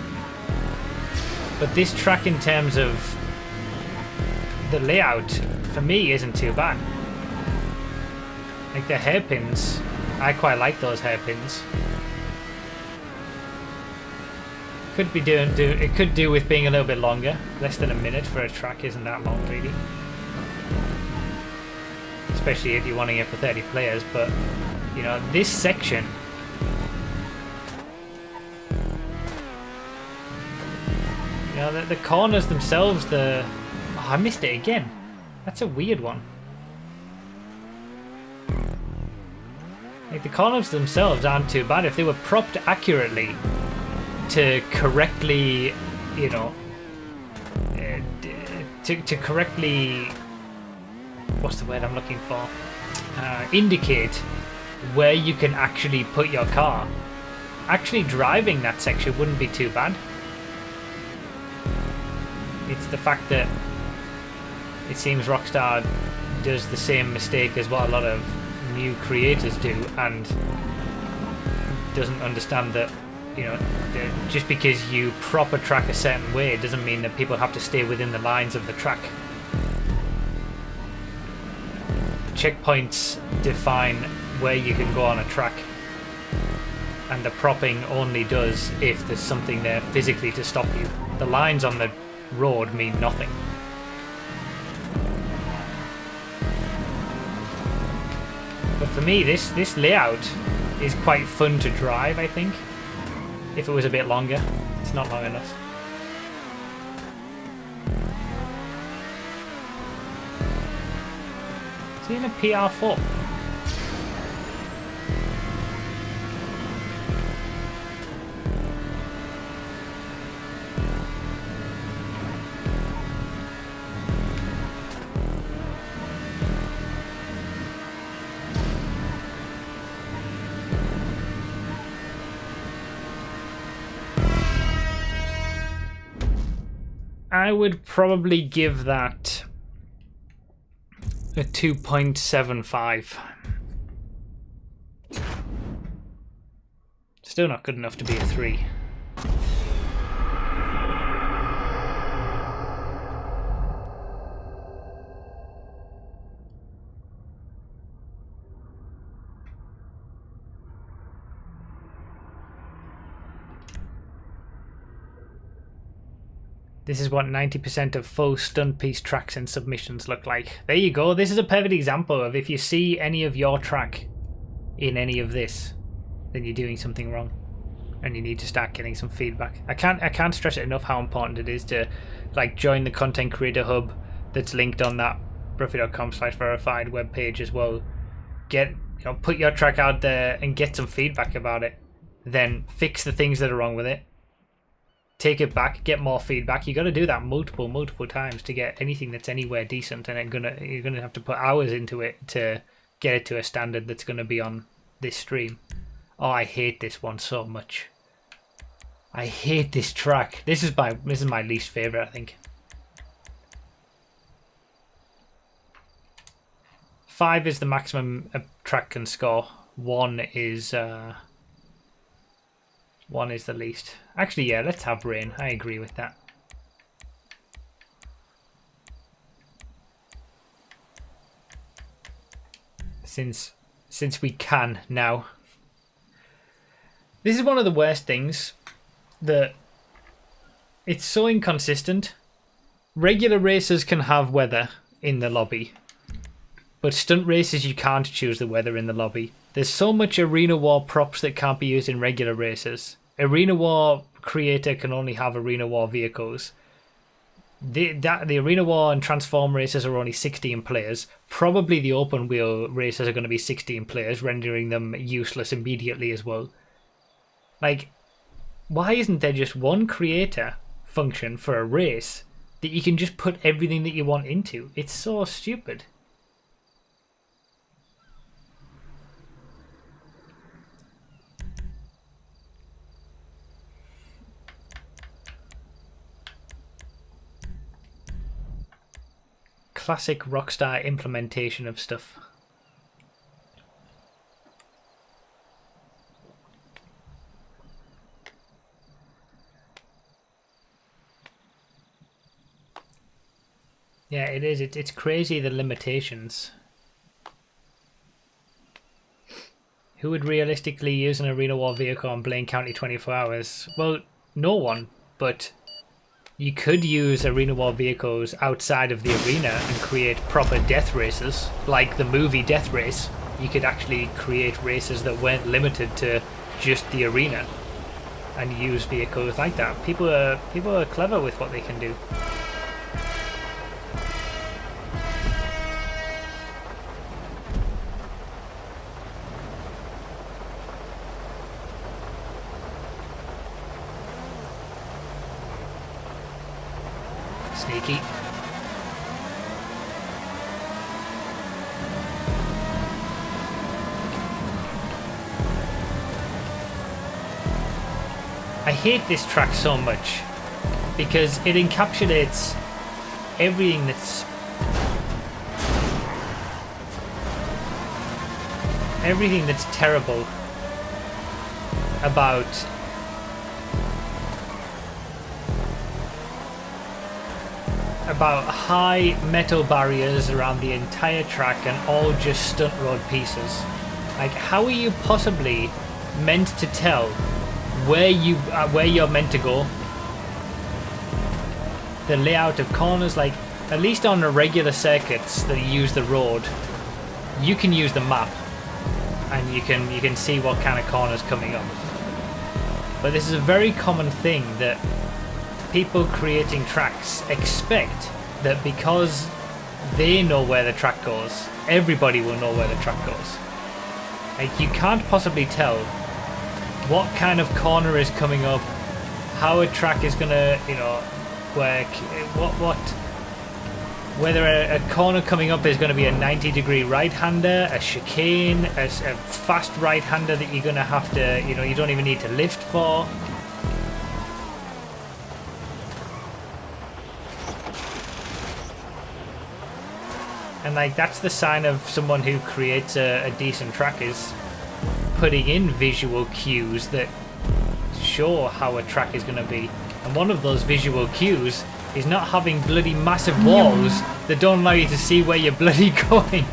But this track, in terms of the layout, for me, isn't too bad. Like, the hairpins, I quite like those hairpins. Could be it could do with being a little bit longer. Less than a minute for a track isn't that long, really. Especially if you're wanting it for 30 players, but, you know, this section, you know, the corners themselves, oh, I missed it again. That's a weird one. Like, the corners themselves aren't too bad if they were propped accurately to correctly, you know, to correctly, what's the word I'm looking for? Indicate where you can actually put your car. Actually driving that section wouldn't be too bad. It's the fact that it seems Rockstar does the same mistake as what a lot of new creators do, and doesn't understand that, you know, just because you prop a track a certain way doesn't mean that people have to stay within the lines of the track. Checkpoints define where you can go on a track, and the propping only does if there's something there physically to stop you. The lines on the road mean nothing. But for me, this layout is quite fun to drive, I think. If it was a bit longer. It's not long enough. Is he in a PR4? I would probably give that a 2.75. Still not good enough to be a 3. This is what 90% of full stunt piece tracks and submissions look like. There you go. This is a perfect example of if you see any of your track in any of this, then you're doing something wrong. And you need to start getting some feedback. I can't stress it enough how important it is to like join the content creator hub that's linked on that bruffy.com/verified webpage as well. Put your track out there and get some feedback about it. Then fix the things that are wrong with it. Take it back, get more feedback. You got to do that multiple times to get anything that's anywhere decent, and you're gonna have to put hours into it to get it to a standard that's gonna be on this stream. Oh, I hate this one so much. I hate this track. This is my least favorite, I think. 5 is the maximum a track can score. 1 is the least. Actually, yeah, let's have rain. I agree with that. Since we can now. This is one of the worst things, that it's so inconsistent. Regular races can have weather in the lobby, but stunt races you can't choose the weather in the lobby. There's so much Arena War props that can't be used in regular races. Arena War creator can only have Arena War vehicles. The Arena War and Transform races are only 16 players. Probably the open wheel races are going to be 16 players, rendering them useless immediately as well. Like, why isn't there just one creator function for a race that you can just put everything that you want into? It's so stupid. Classic Rockstar implementation of stuff. Yeah, it is. It's crazy, the limitations. Who would realistically use an Arena War vehicle on Blaine County 24 hours? Well, no one, but you could use Arena War vehicles outside of the arena and create proper death races, like the movie Death Race. You could actually create races that weren't limited to just the arena and use vehicles like that. People are clever with what they can do. Sneaky. I hate this track so much because it encapsulates everything that's terrible about high metal barriers around the entire track and all just stunt road pieces. Like, how are you possibly meant to tell where you're meant to go? The layout of corners, like, at least on the regular circuits that use the road, you can use the map and you can see what kind of corners coming up. But this is a very common thing that people creating tracks expect, that because they know where the track goes, everybody will know where the track goes. Like, you can't possibly tell what kind of corner is coming up, how a track is gonna, work, whether a corner coming up is going to be a 90-degree right-hander, a chicane, a fast right-hander that you're going to have to, you don't even need to lift for. And like that's the sign of someone who creates a decent track, is putting in visual cues that show how a track is going to be. And one of those visual cues is not having bloody massive walls that don't allow you to see where you're bloody going.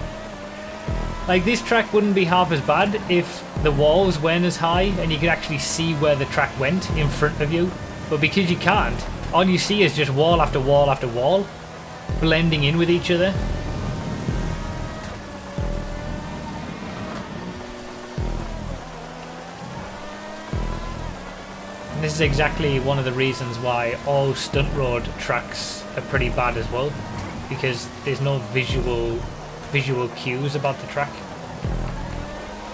Like, this track wouldn't be half as bad if the walls weren't as high and you could actually see where the track went in front of you. But because you can't, all you see is just wall after wall after wall, blending in with each other. And this is exactly one of the reasons why all stunt road tracks are pretty bad as well, because there's no visual cues about the track.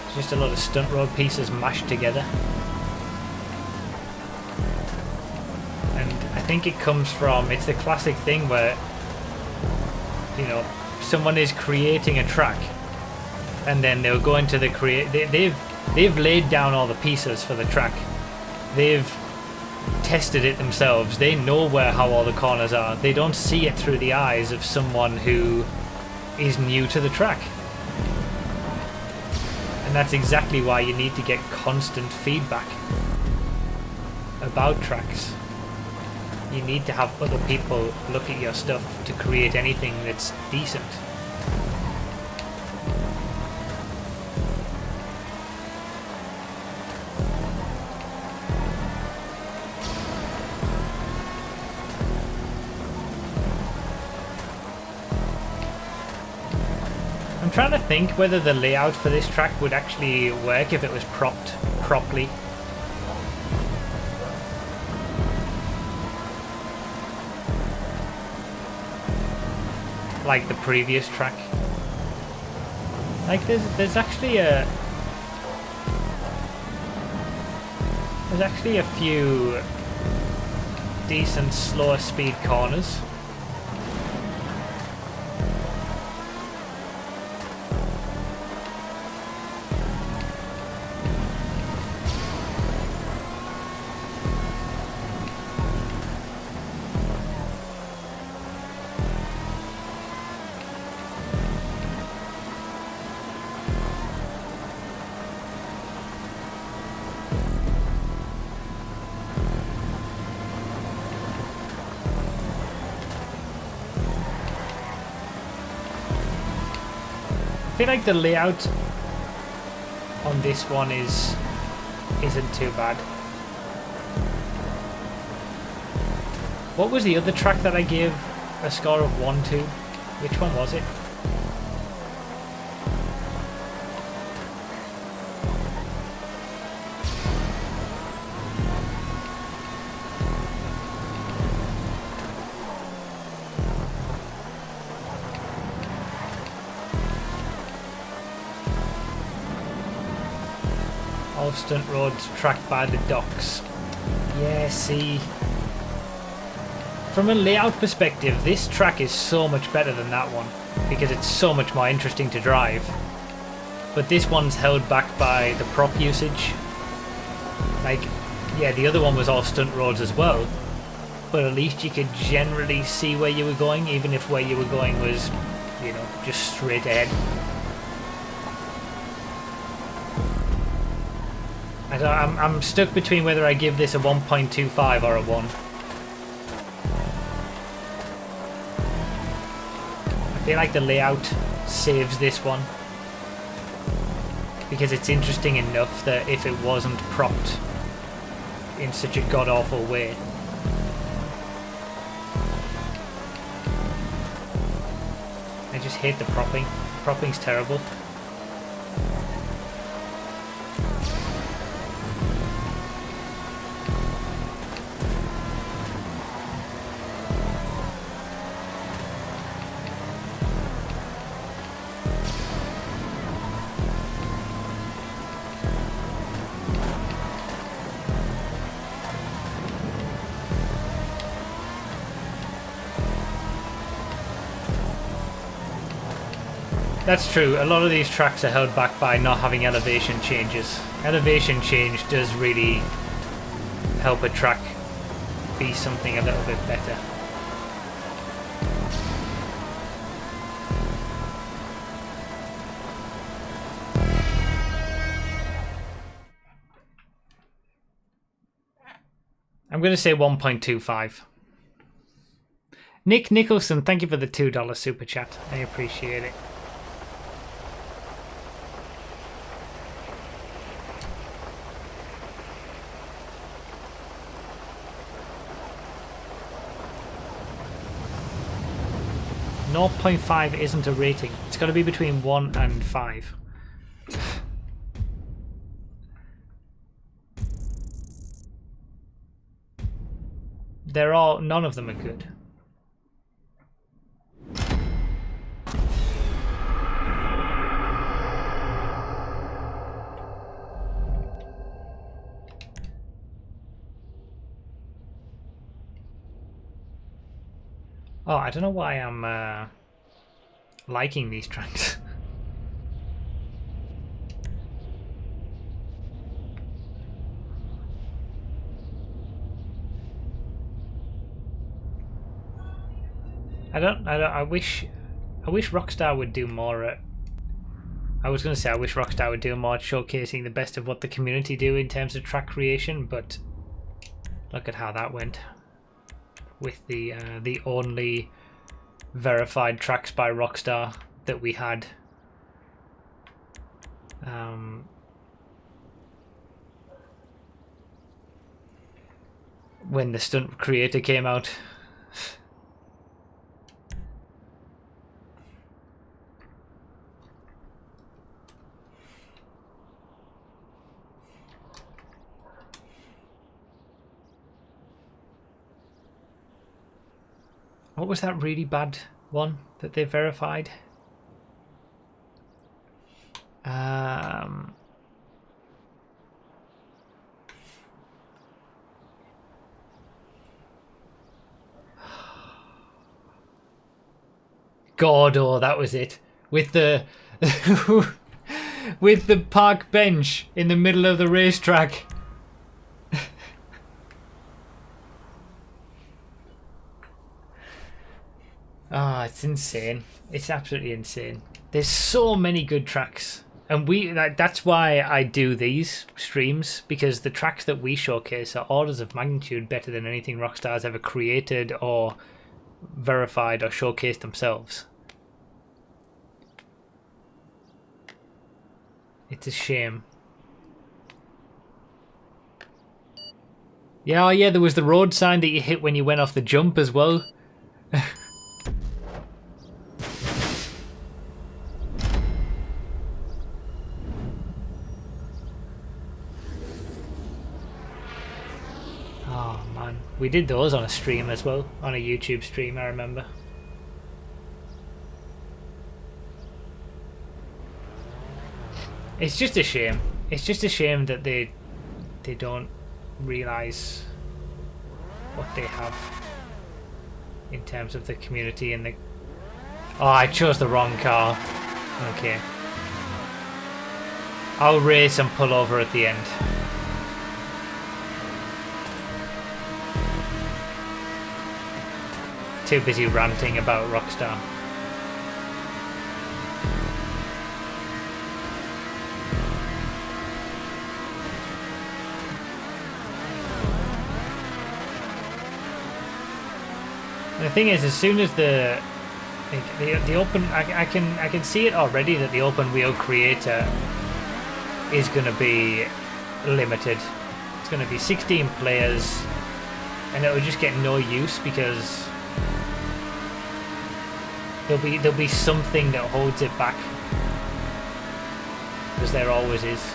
It's just a lot of stunt road pieces mashed together. And I think it comes from, it's the classic thing where, you know, someone is creating a track and then they'll go into the they've laid down all the pieces for the track. They've tested it themselves. They know how all the corners are. They don't see it through the eyes of someone who is new to the track. And that's exactly why you need to get constant feedback about tracks. You need to have other people look at your stuff to create anything that's decent. I'm trying to think whether the layout for this track would actually work if it was propped properly. Like the previous track. Like there's actually a few decent slower speed corners. I feel like the layout on this one isn't too bad. What was the other track that I gave a score of 1 to? Which one was it? All stunt roads tracked by the docks. Yeah, see. From a layout perspective, this track is so much better than that one, because it's so much more interesting to drive. But this one's held back by the prop usage. Like, yeah, the other one was all stunt roads as well, but at least you could generally see where you were going, even if where you were going was, you know, just straight ahead. I'm stuck between whether I give this a 1.25 or a 1. I feel like the layout saves this one, because it's interesting enough that if it wasn't propped in such a god-awful way. I just hate the propping. Propping's terrible. That's true, a lot of these tracks are held back by not having elevation changes. Elevation change does really help a track be something a little bit better. I'm going to say 1.25. Nick Nicholson, thank you for the $2 super chat. I appreciate it. .5 isn't a rating. It's got to be between 1 and 5. None of them are good. Oh, I don't know why I'm liking these tracks. I wish Rockstar would do more at... I was going to say I wish Rockstar would do more at showcasing the best of what the community do in terms of track creation, but look at how that went with the only verified tracks by Rockstar that we had. When the stunt creator came out. What was that really bad one that they verified? God, oh, that was it. With the with the park bench in the middle of the racetrack. Ah, it's insane. It's absolutely insane. There's so many good tracks. And that's why I do these streams, because the tracks that we showcase are orders of magnitude better than anything Rockstar's ever created or verified or showcased themselves. It's a shame. Yeah, oh yeah, there was the road sign that you hit when you went off the jump as well. Oh man, we did those on a stream as well, on a YouTube stream, I remember. It's just a shame. It's just a shame that they don't realise what they have in terms of the community and the... Oh, I chose the wrong car. Okay. I'll race and pull over at the end. Too busy ranting about Rockstar. And the thing is, as soon as the open, I can see it already that the open wheel creator is going to be limited. It's going to be 16 players, and it will just get no use because there'll be something that holds it back, because there always is.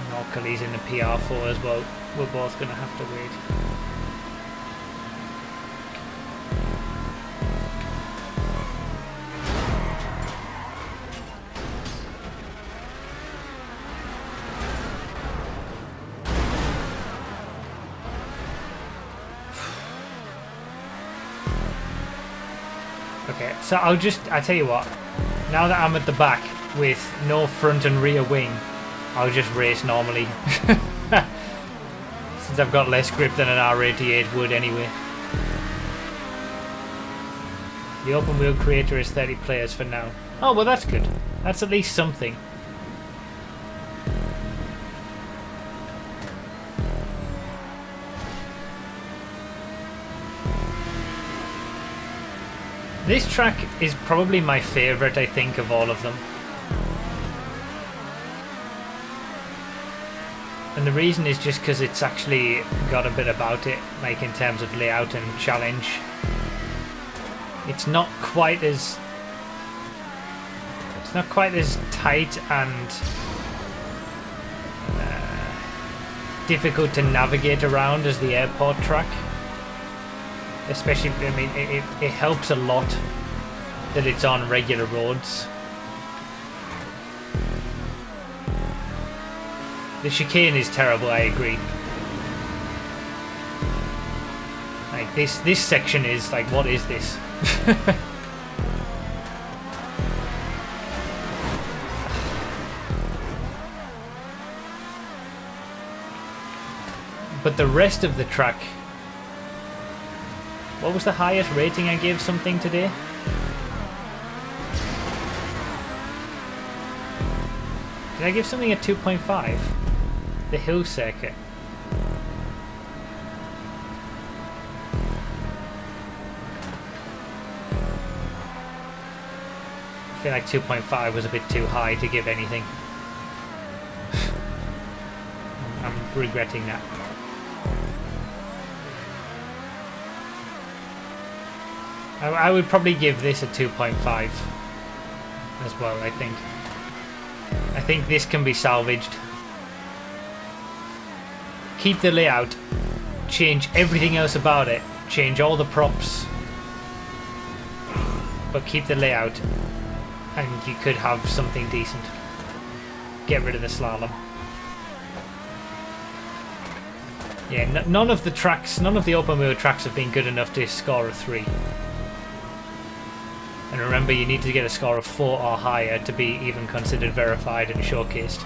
Norcally's in the PR4 as well. We're both going to have to wait. Okay, so I tell you what, now that I'm at the back with no front and rear wing, I'll just race normally. Since I've got less grip than an R88 would anyway. The open wheel creator is 30 players for now. Oh, well that's good. That's at least something. This track is probably my favourite, I think, of all of them. And the reason is just because it's actually got a bit about it, like in terms of layout and challenge. It's not quite as tight and difficult to navigate around as the airport track. Especially, I mean, it helps a lot that it's on regular roads. The chicane is terrible, I agree. Like this section is like, what is this? But the rest of the track... What was the highest rating I gave something today? Did I give something a 2.5? The hill circuit. I feel like 2.5 was a bit too high to give anything. I'm regretting that. I would probably give this a 2.5 as well, I think. I think this can be salvaged. Keep the layout, change everything else about it, change all the props, but keep the layout and you could have something decent. Get rid of the slalom. Yeah, none of the tracks, none of the open wheel tracks have been good enough to score a 3. And remember, you need to get a score of 4 or higher to be even considered verified and showcased.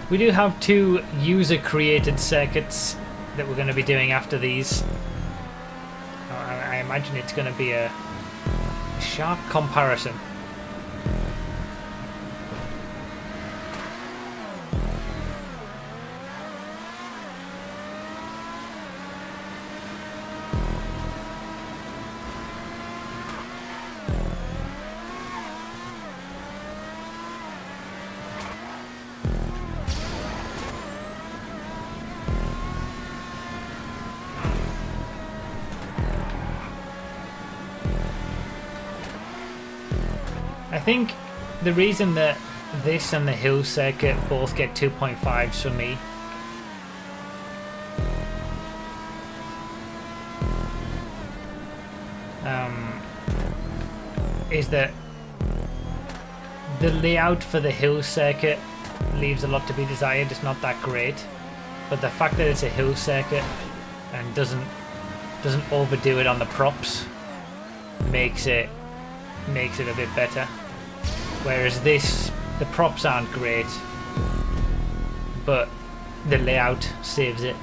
We do have 2 user-created circuits that we're going to be doing after these. I imagine it's going to be a sharp comparison. I think the reason that this and the hill circuit both get 2.5s for me is that the layout for the hill circuit leaves a lot to be desired. It's not that great, but the fact that it's a hill circuit and doesn't overdo it on the props makes it a bit better. Whereas this, the props aren't great, but the layout saves it.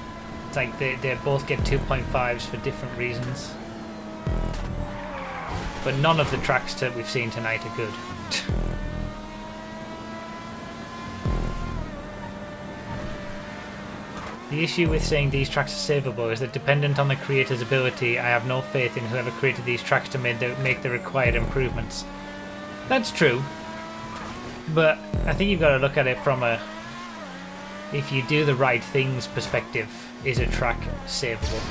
It's like they both get 2.5s for different reasons. But none of the tracks that we've seen tonight are good. The issue with saying these tracks are savable is that dependent on the creator's ability, I have no faith in whoever created these tracks to make the required improvements. That's true, but I think you've got to look at it from a if you do the right things perspective. Is a track savable?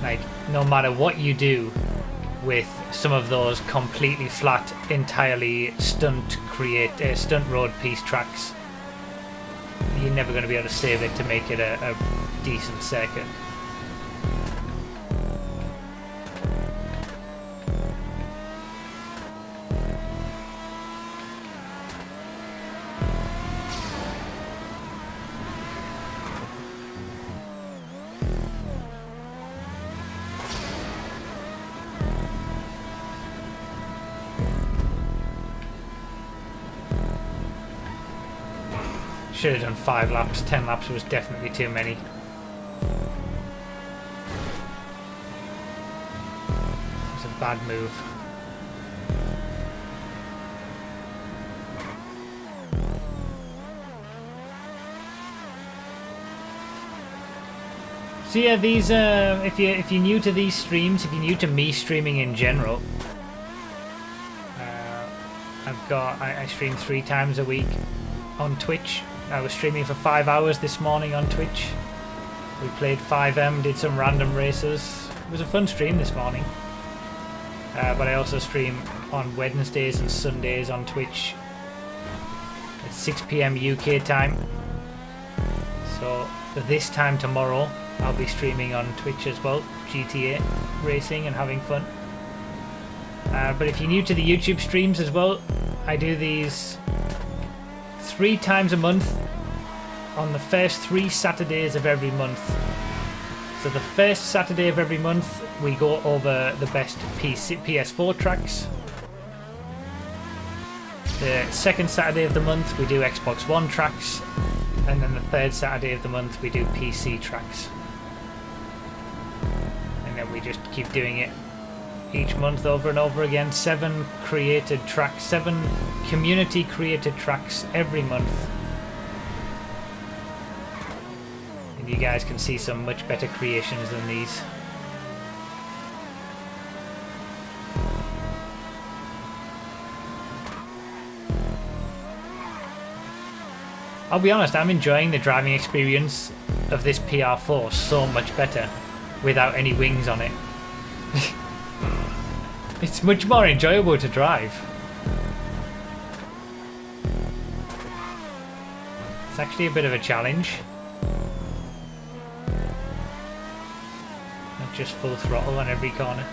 Like, no matter what you do with some of those completely flat, entirely stunt road piece tracks, you're never going to be able to save it to make it a decent circuit. Should have done 5 laps. 10 laps was definitely too many. It's a bad move. So yeah, these if you're new to these streams, if you're new to me streaming in general, I stream 3 times a week on Twitch. I was streaming for 5 hours this morning on Twitch. We played 5M, did some random races. It was a fun stream this morning. But I also stream on Wednesdays and Sundays on Twitch at 6 PM UK time. So this time tomorrow, I'll be streaming on Twitch as well, GTA racing and having fun. But if you're new to the YouTube streams as well, I do these 3 times a month on the first 3 Saturdays of every month. So the first Saturday of every month we go over the best PS4 tracks. The second Saturday of the month we do Xbox One tracks, and then the third Saturday of the month we do PC tracks. And then we just keep doing it each month over and over again. 7 created tracks, 7 community created tracks every month. And you guys can see some much better creations than these. I'll be honest, I'm enjoying the driving experience of this PR4 so much better without any wings on it. It's much more enjoyable to drive. It's actually a bit of a challenge. Not just full throttle on every corner.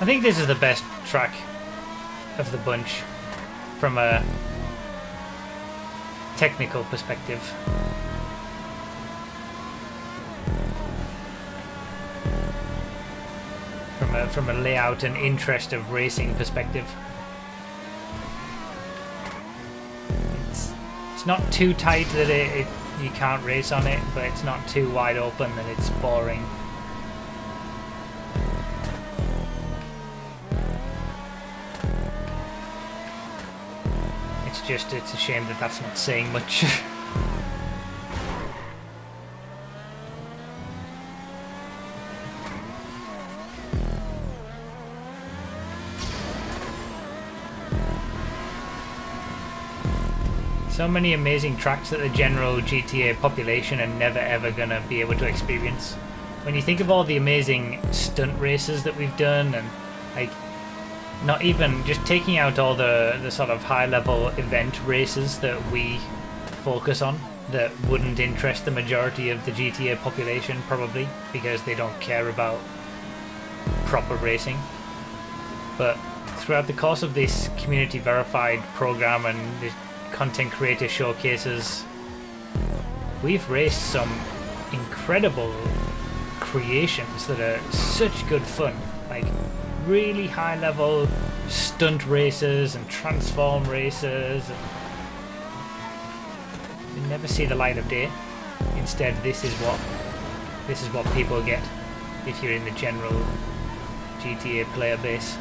I think this is the best track of the bunch from a technical perspective. From a layout and interest of racing perspective. It's not too tight that you can't race on it, but it's not too wide open that it's boring. It's a shame that that's not saying much. So many amazing tracks that the general GTA population are never ever gonna be able to experience. When you think of all the amazing stunt races that we've done, and like, not even just taking out all the sort of high level event races that we focus on that wouldn't interest the majority of the GTA population probably, because they don't care about proper racing. But throughout the course of this community verified program and the content creator showcases, we've raced some incredible creations that are such good fun. Like, really high level stunt races and transform races, and you never see the light of day. Instead, this is what people get if you're in the general GTA player base.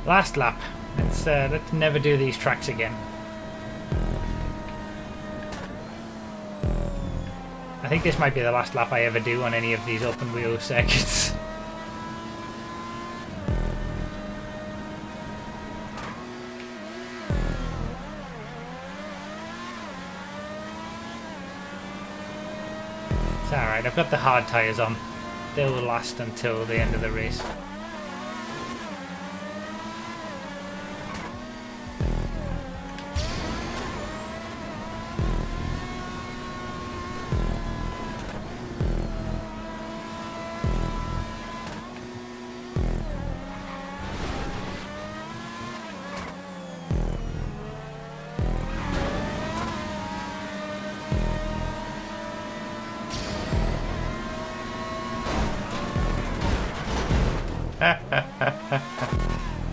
Last lap. Let's never do these tracks again. I think this might be the last lap I ever do on any of these open wheel circuits. It's alright, I've got the hard tyres on. They will last until the end of the race.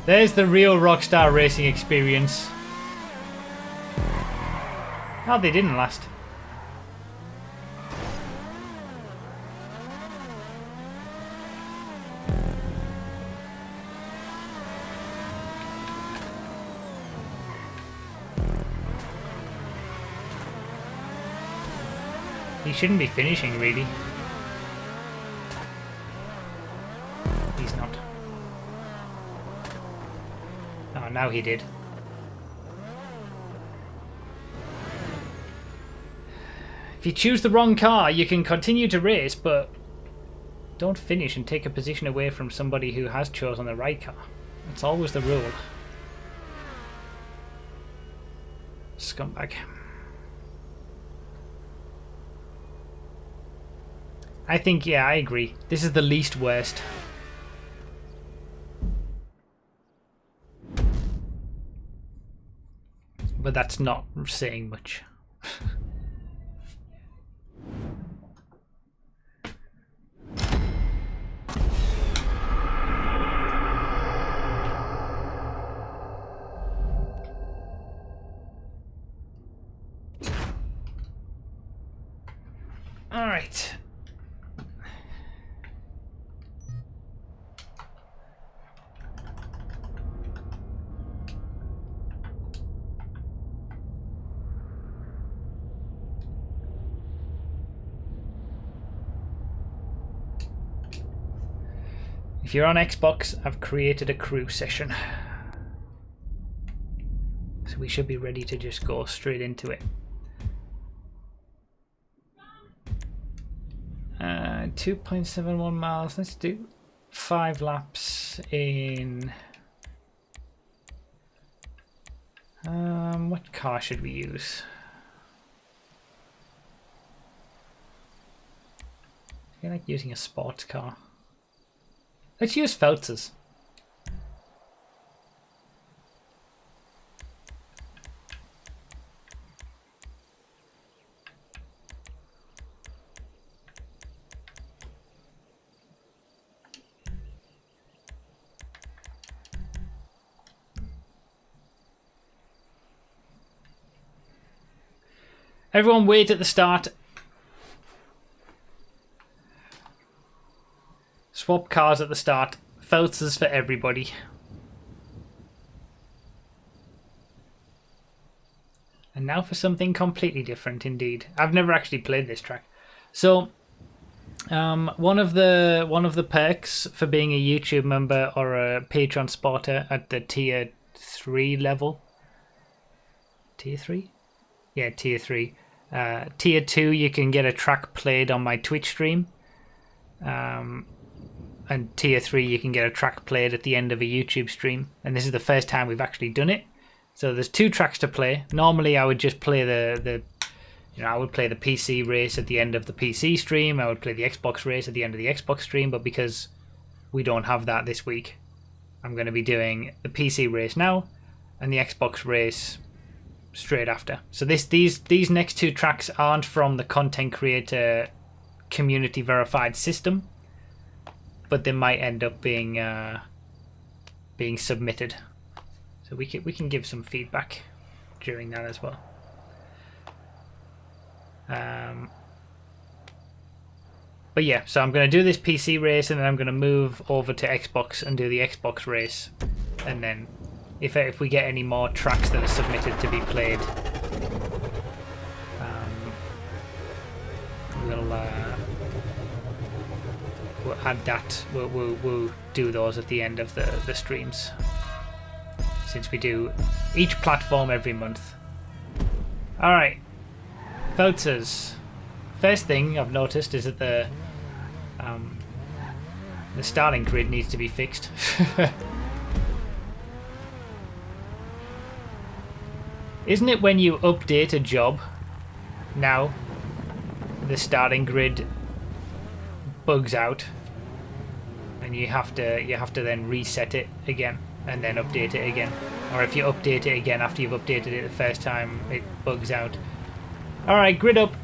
There's the real Rockstar racing experience. Oh, they didn't last. He shouldn't be finishing, really. He's not. Oh, now he did. If you choose the wrong car, you can continue to race, but don't finish and take a position away from somebody who has chosen the right car. That's always the rule. Scumbag. I think, yeah, I agree. This is the least worst. But that's not saying much. All right. If you're on Xbox, I've created a crew session. So we should be ready to just go straight into it. 2.71 miles. Let's do 5 laps in... what car should we use? I feel like using a sports car. Let's use Feltz's. Everyone wait at the start. Swap cars at the start. Feltz's for everybody. And now for something completely different indeed. I've never actually played this track. So one of the perks for being a YouTube member or a Patreon supporter at the tier 3 level. Tier 3? Yeah, tier 3. Tier 2 you can get a track played on my Twitch stream. And tier 3 you can get a track played at the end of a YouTube stream, and this is the first time we've actually done it. So there's 2 tracks to play. Normally I would just play I would play the PC race at the end of the PC stream. I would play the Xbox race at the end of the Xbox stream, but because we don't have that this week, I'm going to be doing the PC race now and the Xbox race straight after. So these next 2 tracks aren't from the content creator community verified system, but they might end up being submitted. So we can give some feedback during that as well. But yeah, so I'm going to do this PC race and then I'm going to move over to Xbox and do the Xbox race and then if we get any more tracks that are submitted to be played, we'll add that. We'll do those at the end of the streams, since we do each platform every month. All right, vouchers. First thing I've noticed is that the starting grid needs to be fixed. Isn't it when you update a job now, the starting grid bugs out, and you have to then reset it again and then update it again, or if you update it again after you've updated it the first time, it bugs out. All right, grid up.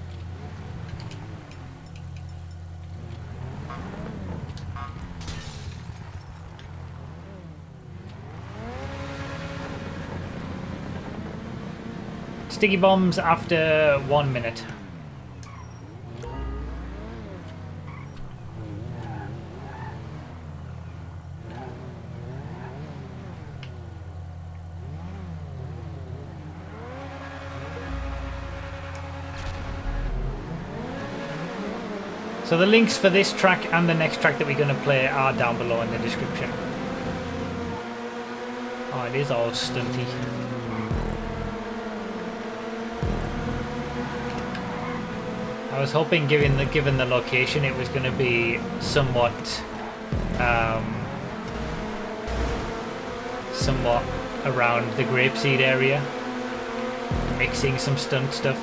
Sticky bombs after 1 minute. So the links for this track and the next track that we're going to play are down below in the description. Oh, it is all stunty. I was hoping, given the location, it was going to be somewhat around the grapeseed area, mixing some stunt stuff.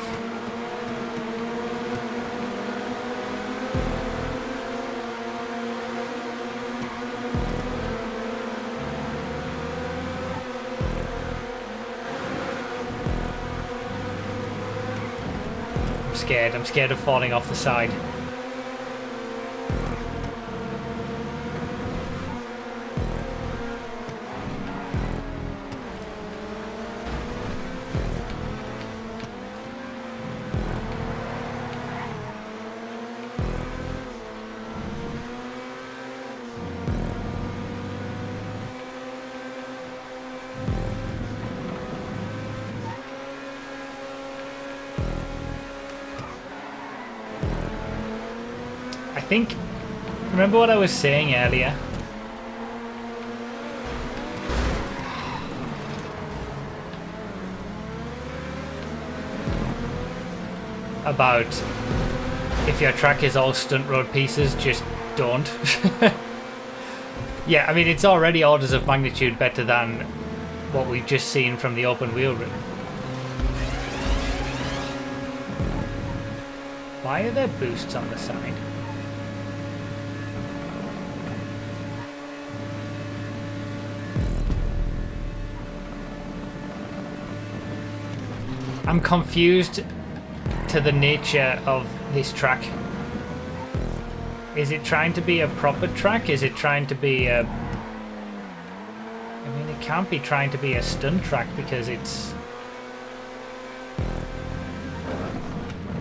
I'm scared of falling off the side. I think, remember what I was saying earlier? About if your track is all stunt road pieces, just don't. Yeah, I mean, it's already orders of magnitude better than what we've just seen from the open wheel route. Why are there boosts on the side? I'm confused to the nature of this track. Is it trying to be a proper track? Is it trying to be a... I mean, it can't be trying to be a stunt track because it's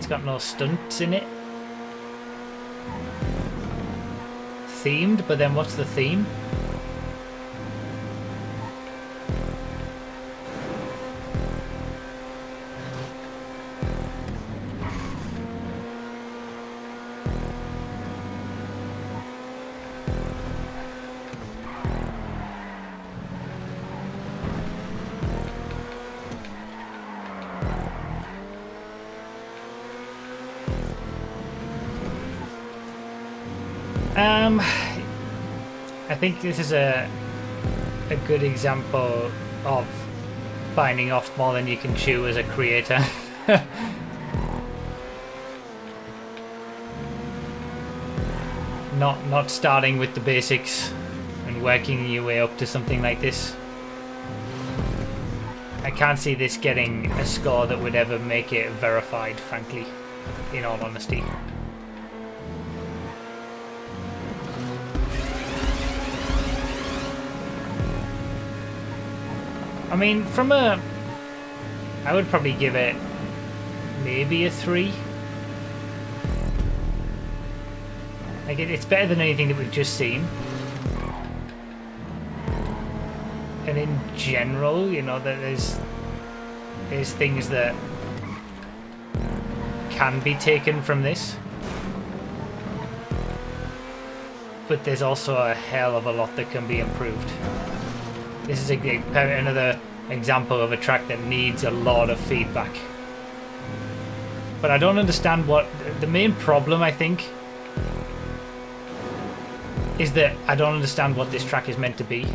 got no stunts in it. Themed, but then what's the theme? I think this is a good example of biting off more than you can chew as a creator. Not starting with the basics and working your way up to something like this. I can't see this getting a score that would ever make it verified, frankly, in all honesty. I mean, I would probably give it maybe a 3. Like, it's better than anything that we've just seen. And And in general, you know, that there's things that can be taken from this. But there's also a hell of a lot that can be improved. This is another example of a track that needs a lot of feedback. But I don't understand what... The main problem, I think, is that I don't understand what this track is meant to be.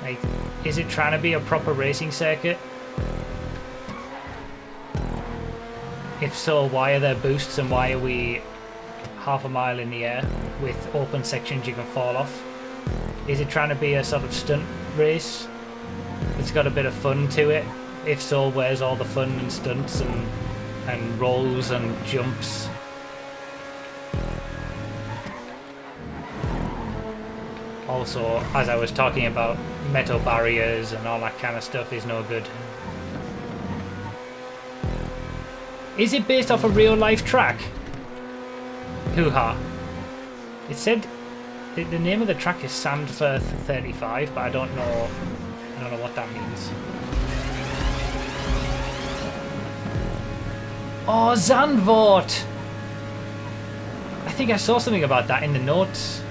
Like, is it trying to be a proper racing circuit? If so, why are there boosts and why are we half a mile in the air with open sections you can fall off? Is it trying to be a sort of stunt race? It's got a bit of fun to it. If so, where's all the fun and stunts and rolls and jumps? Also, as I was talking about, metal barriers and all that kind of stuff is no good. Is it based off a real life track? Hoo-ha. It said the name of the track is Sandfirth 35, but I don't know what that means. Oh, Zandvoort! I think I saw something about that in the notes.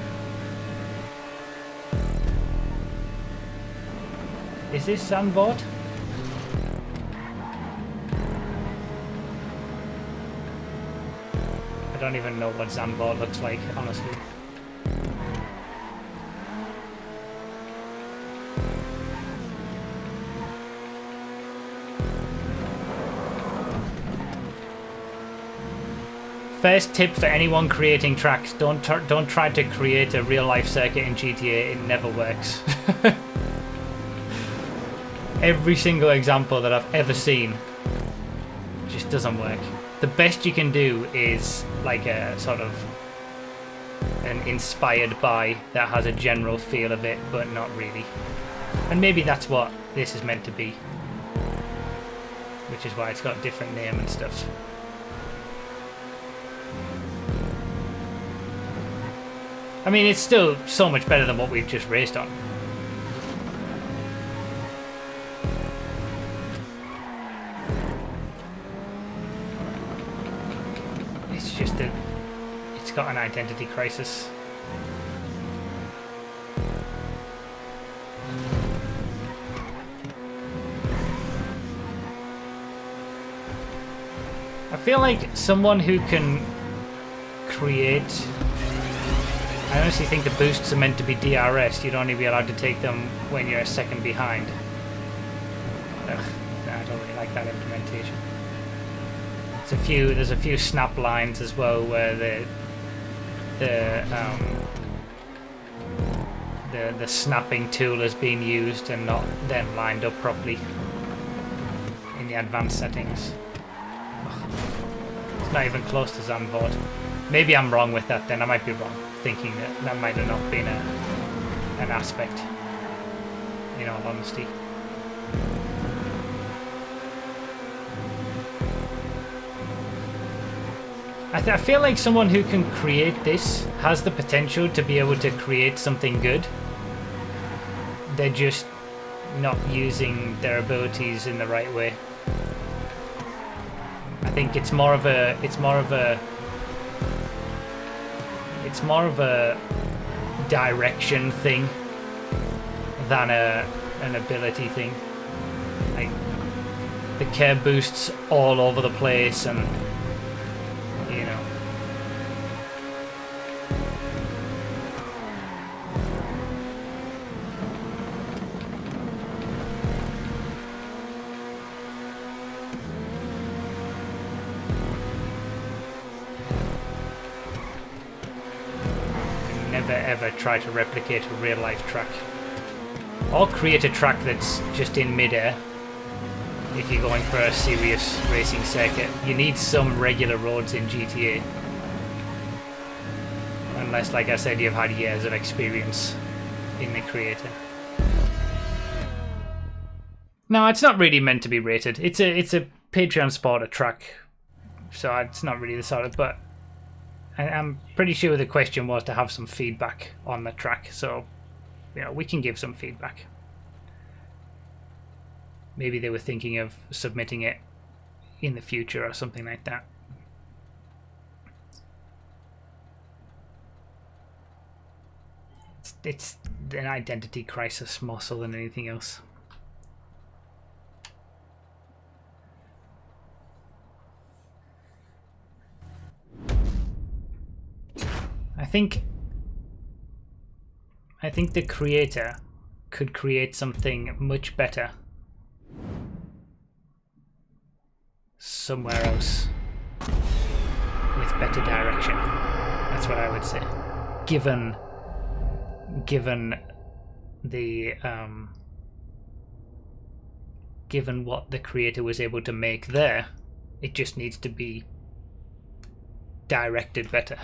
Is this Zandvoort? I don't even know what Zandvoort looks like, honestly. First tip for anyone creating tracks: don't try to create a real life circuit in GTA. It never works. Every single example that I've ever seen just doesn't work. The best you can do is like a sort of an inspired by that has a general feel of it, but not really. And maybe that's what this is meant to be, which is why it's got a different name and stuff. I mean, it's still so much better than what we've just raced on. It's just that it's got an identity crisis. I feel like someone who can create... I honestly think the boosts are meant to be DRS. You'd only be allowed to take them when you're a second behind. Ugh, I don't really like that implementation. There's a few snap lines as well where the snapping tool is being used and not then lined up properly in the advanced settings. Ugh. It's not even close to Zandvoort. Maybe I'm wrong with that then. I might be wrong, thinking that might have not been an aspect, in all honesty. I feel like someone who can create this has the potential to be able to create something good. They're just not using their abilities in the right way. I think it's more of a direction thing than an ability thing. Like the curb boosts all over the place, and you know. Never ever try to replicate a real life track. Or create a track that's just in mid-air. If you're going for a serious racing circuit, you need some regular roads in GTA. Unless, like I said, you've had years of experience in the creator. No, it's not really meant to be rated. It's a Patreon supporter track, so it's not really the sort of. But I'm pretty sure the question was to have some feedback on the track, so you know, we can give some feedback. Maybe they were thinking of submitting it in the future or something like that. It's an identity crisis more so than anything else. I think the creator could create something much better somewhere else with better direction. That's what I would say. Given the given what the creator was able to make there, it just needs to be directed better.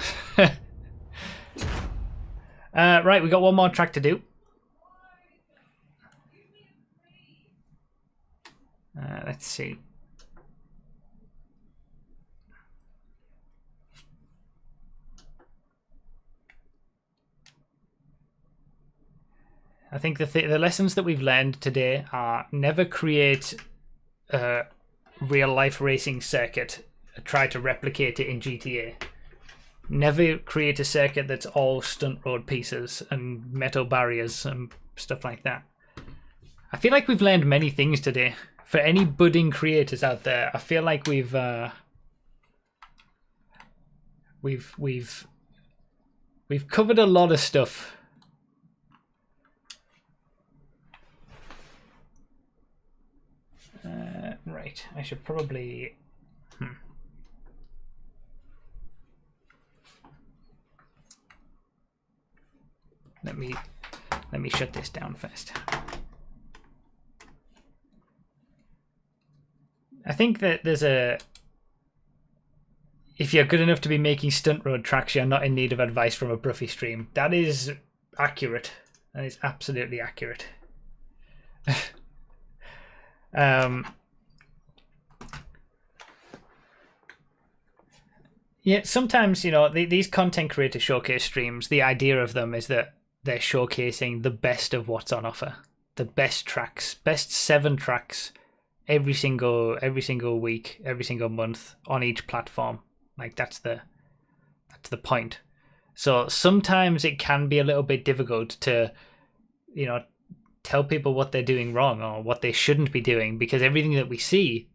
Right, we got one more track to do. Let's see. I think the lessons that we've learned today are never create a real-life racing circuit, try to replicate it in GTA. Never create a circuit that's all stunt road pieces and metal barriers and stuff like that. I feel like we've learned many things today. For any budding creators out there, I feel like we've covered a lot of stuff. Right, I should probably. Let me shut this down first. I think that there's a. If you're good enough to be making stunt road tracks, you're not in need of advice from a Bruffy stream. That is accurate. That is absolutely accurate. Yeah, sometimes, you know, these content creator showcase streams, the idea of them is that they're showcasing the best of what's on offer. The best tracks, best 7 tracks every single week, every single month on each platform. Like that's the point. So sometimes it can be a little bit difficult to, you know, tell people what they're doing wrong or what they shouldn't be doing, because everything that we see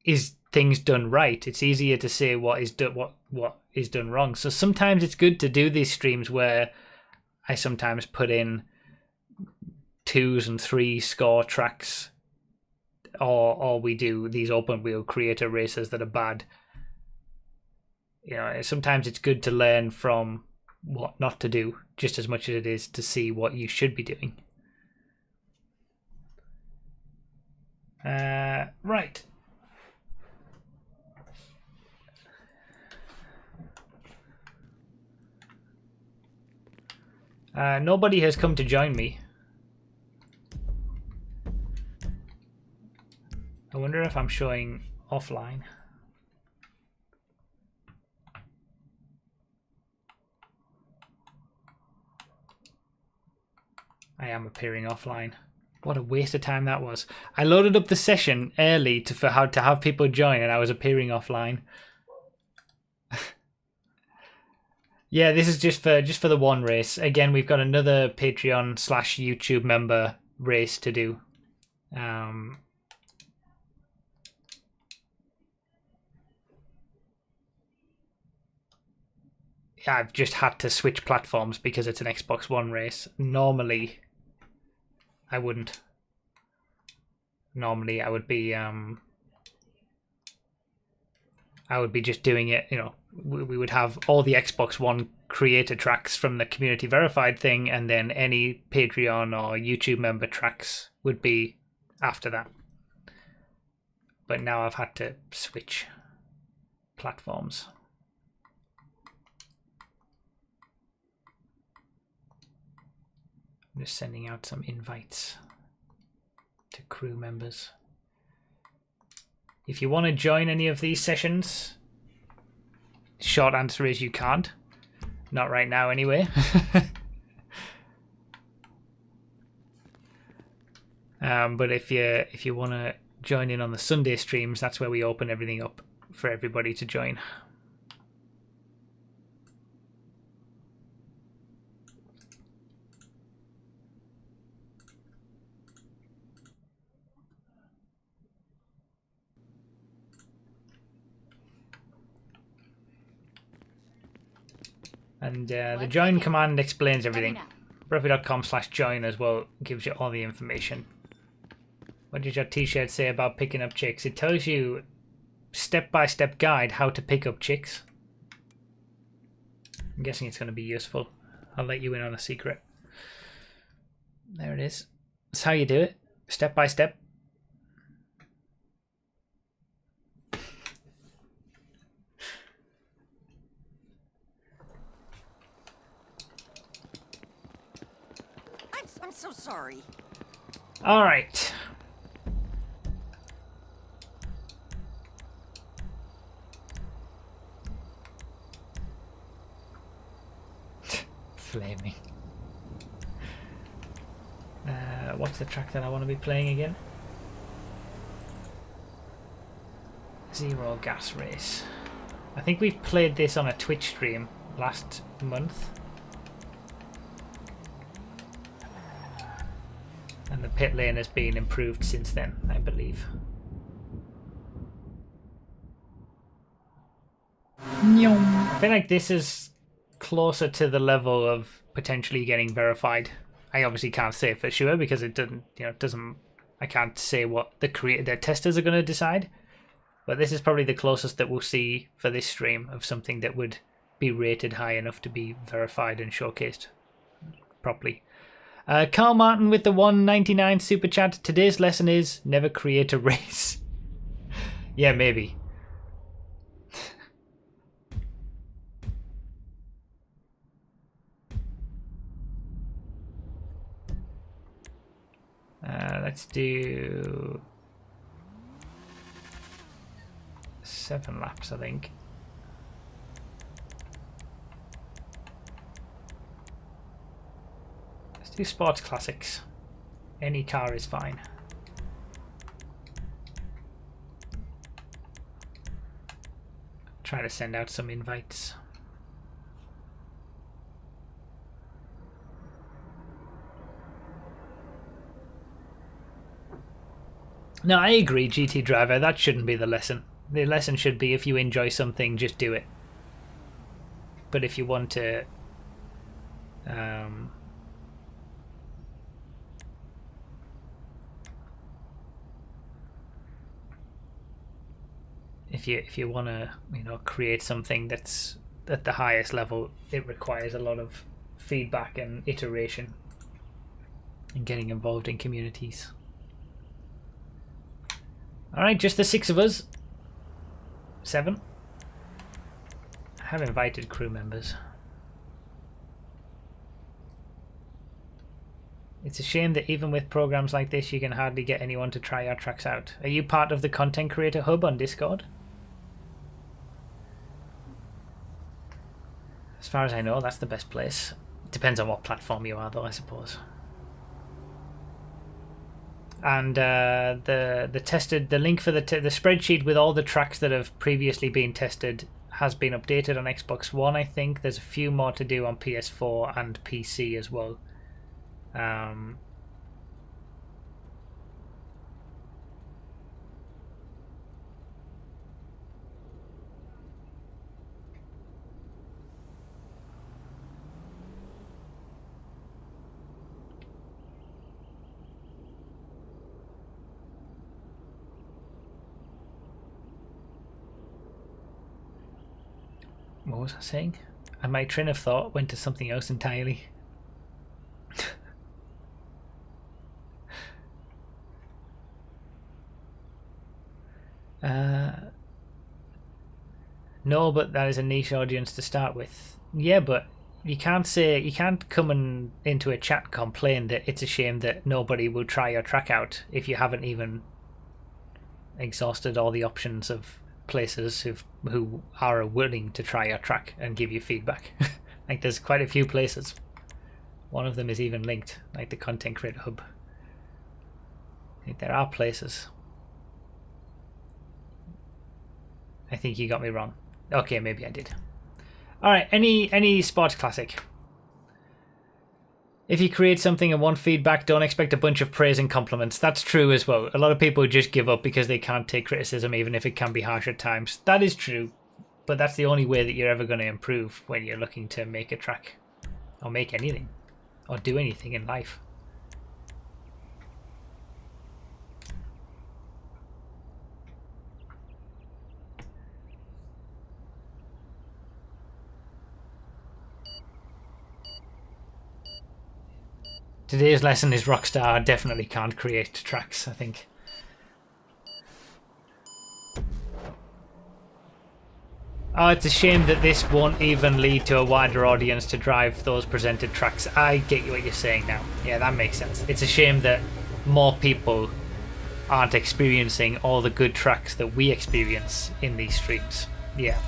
is things done right. It's easier to say what is done wrong. So sometimes it's good to do these streams where I sometimes put in 2s and 3 score tracks, or we do these open wheel creator races that are bad. You know, sometimes it's good to learn from what not to do just as much as it is to see what you should be doing. Right. Nobody has come to join me. I wonder if I'm showing offline. I am appearing offline. What a waste of time that was. I loaded up the session early for how to have people join, and I was appearing offline. Yeah, this is just for the one race. Again, we've got another Patreon/YouTube member race to do. I've just had to switch platforms because it's an Xbox One race. Normally, I wouldn't. Normally, I would be just doing it, you know, we would have all the Xbox One creator tracks from the community verified thing, and then any Patreon or YouTube member tracks would be after that. But now I've had to switch platforms. I'm just sending out some invites to crew members. If you want to join any of these sessions, short answer is you can't. Not right now anyway. But if you want to join in on the Sunday streams, that's where we open everything up for everybody to join. And the join command explains everything. Ruffy.com/join as well gives you all the information. What did your t-shirt say about picking up chicks? It tells you step-by-step guide how to pick up chicks. I'm guessing it's going to be useful. I'll let you in on a secret. There it is. That's how you do it. Step by step. I'm so sorry. All right. Flaming. What's the track that I want to be playing again? Zero Gas Race. I think we've played this on a Twitch stream last month. And the pit lane has been improved since then, I believe. I feel like this is closer to the level of potentially getting verified. I obviously can't say for sure because it doesn't, I can't say what the testers are going to decide. But this is probably the closest that we'll see for this stream of something that would be rated high enough to be verified and showcased properly. Carl Martin with the 199 super chat. Today's lesson is never create a race. Yeah, maybe. Let's do 7 laps, I think. Let's do sports classics. Any car is fine. Try to send out some invites. No, I agree, GT Driver. That shouldn't be the lesson. The lesson should be if you enjoy something, just do it. But if you want to... if you want to, create something that's at the highest level, it requires a lot of feedback and iteration and getting involved in communities. Alright, just the 6 of us. 7. I have invited crew members. It's a shame that even with programs like this you can hardly get anyone to try our tracks out. Are you part of the Content Creator Hub on Discord? As far as I know, that's the best place. Depends on what platform you are though, I suppose. And the link for the spreadsheet with all the tracks that have previously been tested has been updated on Xbox One, I think. There's a few more to do on PS4 and PC as well. What was I saying? And my train of thought went to something else entirely. No, but that is a niche audience to start with. Yeah, but you can't come into a chat and complain that it's a shame that nobody will try your track out if you haven't even exhausted all the options of places who are willing to try your track and give you feedback. Like there's quite a few places. One of them is even linked, like the Content Creator Hub. think there are places. I think you got me wrong. Okay, maybe I did. Alright, any sports classic. If you create something and want feedback, don't expect a bunch of praise and compliments. That's true as well. A lot of people just give up because they can't take criticism, even if it can be harsh at times. That is true, but that's the only way that you're ever going to improve when you're looking to make a track. Or make anything. Or do anything in life. Today's lesson is Rockstar definitely can't create tracks, I think. Oh, it's a shame that this won't even lead to a wider audience to drive those presented tracks. I get what you're saying now. Yeah, that makes sense. It's a shame that more people aren't experiencing all the good tracks that we experience in these streams. Yeah.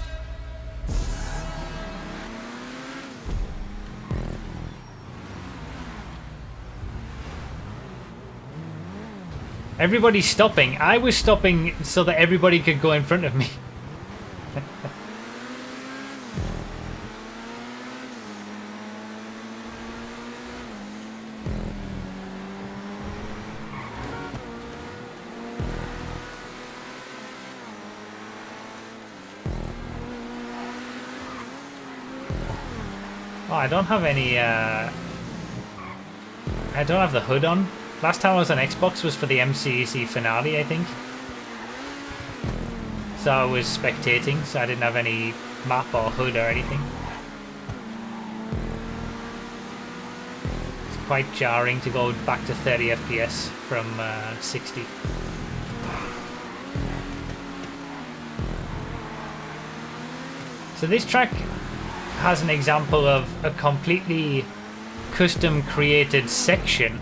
Everybody's stopping. I was stopping so that everybody could go in front of me. Oh, I don't have any, I don't have the hood on. Last time I was on Xbox was for the MCEC finale, I think. So I was spectating, so I didn't have any map or hood or anything. It's quite jarring to go back to 30 FPS from 60. So this track has an example of a completely custom created section,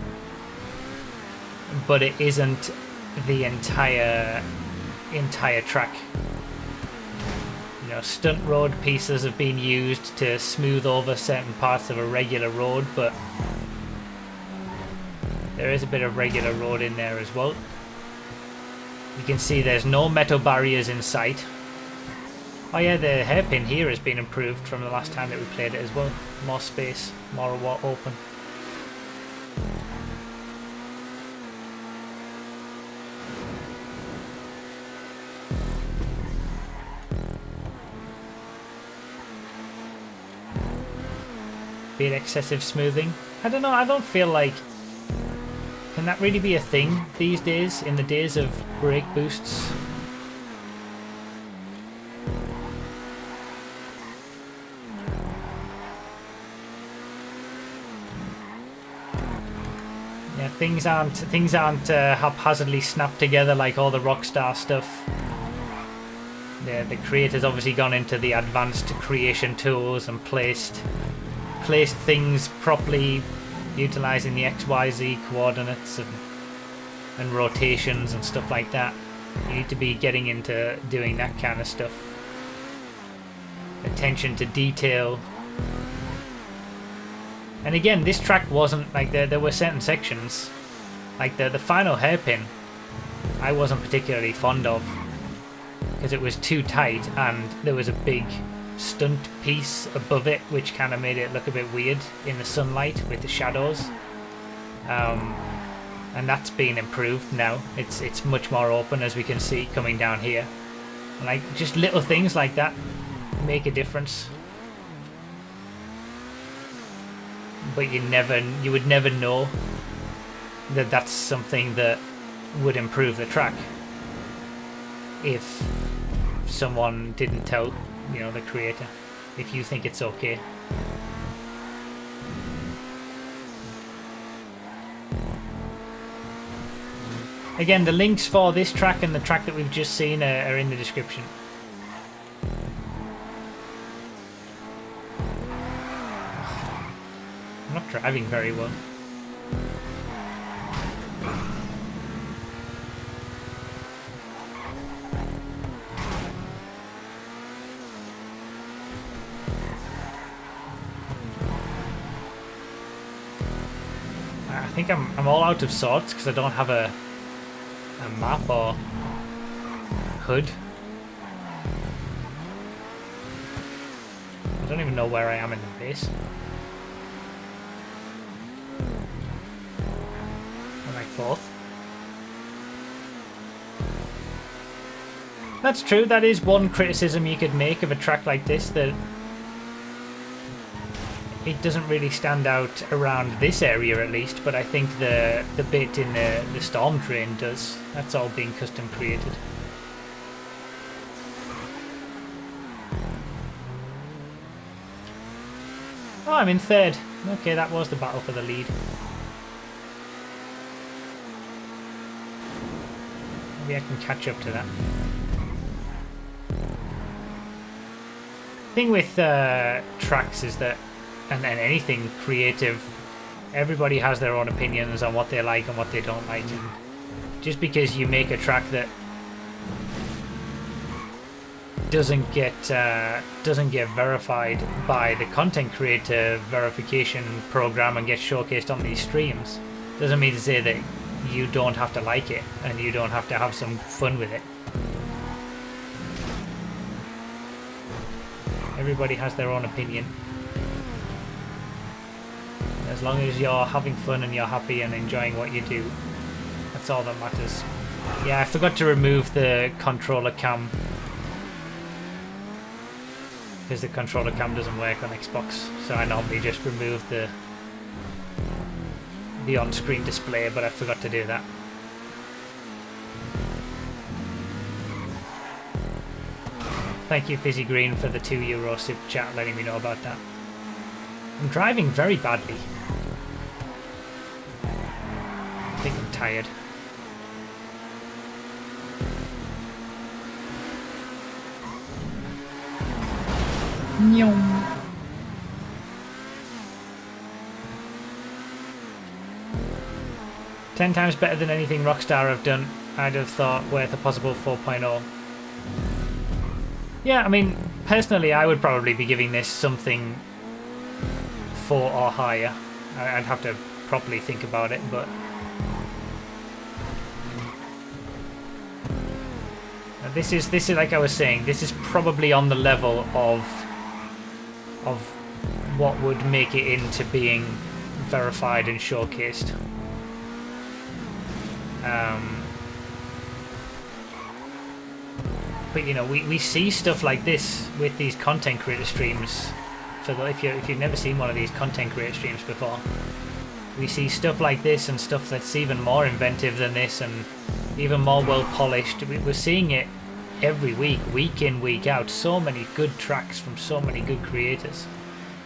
but it isn't the entire track. You know, stunt road pieces have been used to smooth over certain parts of a regular road, but there is a bit of regular road in there as well. You can see there's no metal barriers in sight. Oh yeah, the hairpin here has been improved from the last time that we played it as well. More space, more open. Bit excessive smoothing. I don't know, I don't feel like... Can that really be a thing these days, in the days of brake boosts? Yeah, things aren't haphazardly snapped together like all the Rockstar stuff. The creator's obviously gone into the advanced creation tools and placed things properly, utilizing the XYZ coordinates and rotations and stuff like that. You need to be getting into doing that kind of stuff. Attention to detail. And again, this track wasn't like there were certain sections, like the final hairpin, I wasn't particularly fond of because it was too tight and there was a big stunt piece above it which kind of made it look a bit weird in the sunlight with the shadows. And that's been improved now. It's much more open, as we can see coming down here. Like just little things like that make a difference. But you would never know that that's something that would improve the track if someone didn't tell, you know, the creator. If you think it's okay. Again, the links for this track and the track that we've just seen are in the description. I'm not driving very well. I think I'm all out of sorts because I don't have a a map or HUD. I don't even know where I am in the base. Am I fourth? That's true, that is one criticism you could make of a track like this, that it doesn't really stand out around this area at least, but I think the bit in the storm drain does. That's all being custom created. Oh, I'm in third. Okay, that was the battle for the lead. Maybe I can catch up to that. The thing with tracks is that, and anything creative, everybody has their own opinions on what they like and what they don't like. And just because you make a track that doesn't get verified by the content creator verification program and get showcased on these streams, doesn't mean to say that you don't have to like it and you don't have to have some fun with it. Everybody has their own opinion. As long as you're having fun and you're happy and enjoying what you do, that's all that matters. Yeah, I forgot to remove the controller cam, because the controller cam doesn't work on Xbox, so I normally just remove the on-screen display, but I forgot to do that. Thank you, Fizzy Green, for the €2 super chat, letting me know about that. I'm driving very badly. I think I'm tired. Nyom. 10 times better than anything Rockstar have done. I'd have thought worth a possible 4.0. Yeah, I mean, personally, I would probably be giving this something 4 or higher. I'd have to properly think about it, but this is like I was saying. This is probably on the level of what would make it into being verified and showcased. But you know, we see stuff like this with these content creator streams. If you've never seen one of these content creator streams before, we see stuff like this and stuff that's even more inventive than this and even more well polished. We're seeing it every week, week in, week out. So many good tracks from so many good creators.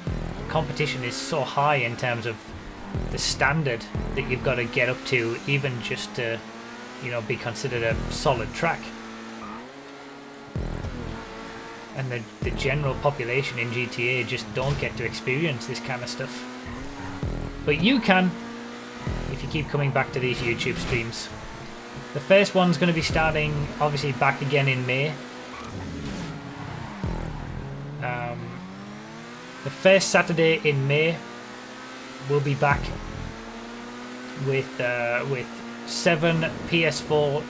The competition is so high in terms of the standard that you've got to get up to, even just to, you know, be considered a solid track. And the general population in GTA just don't get to experience this kind of stuff. But you can, if you keep coming back to these YouTube streams. The first one's going to be starting, obviously, back again in May. The first Saturday in May, we'll be back with 7 PS4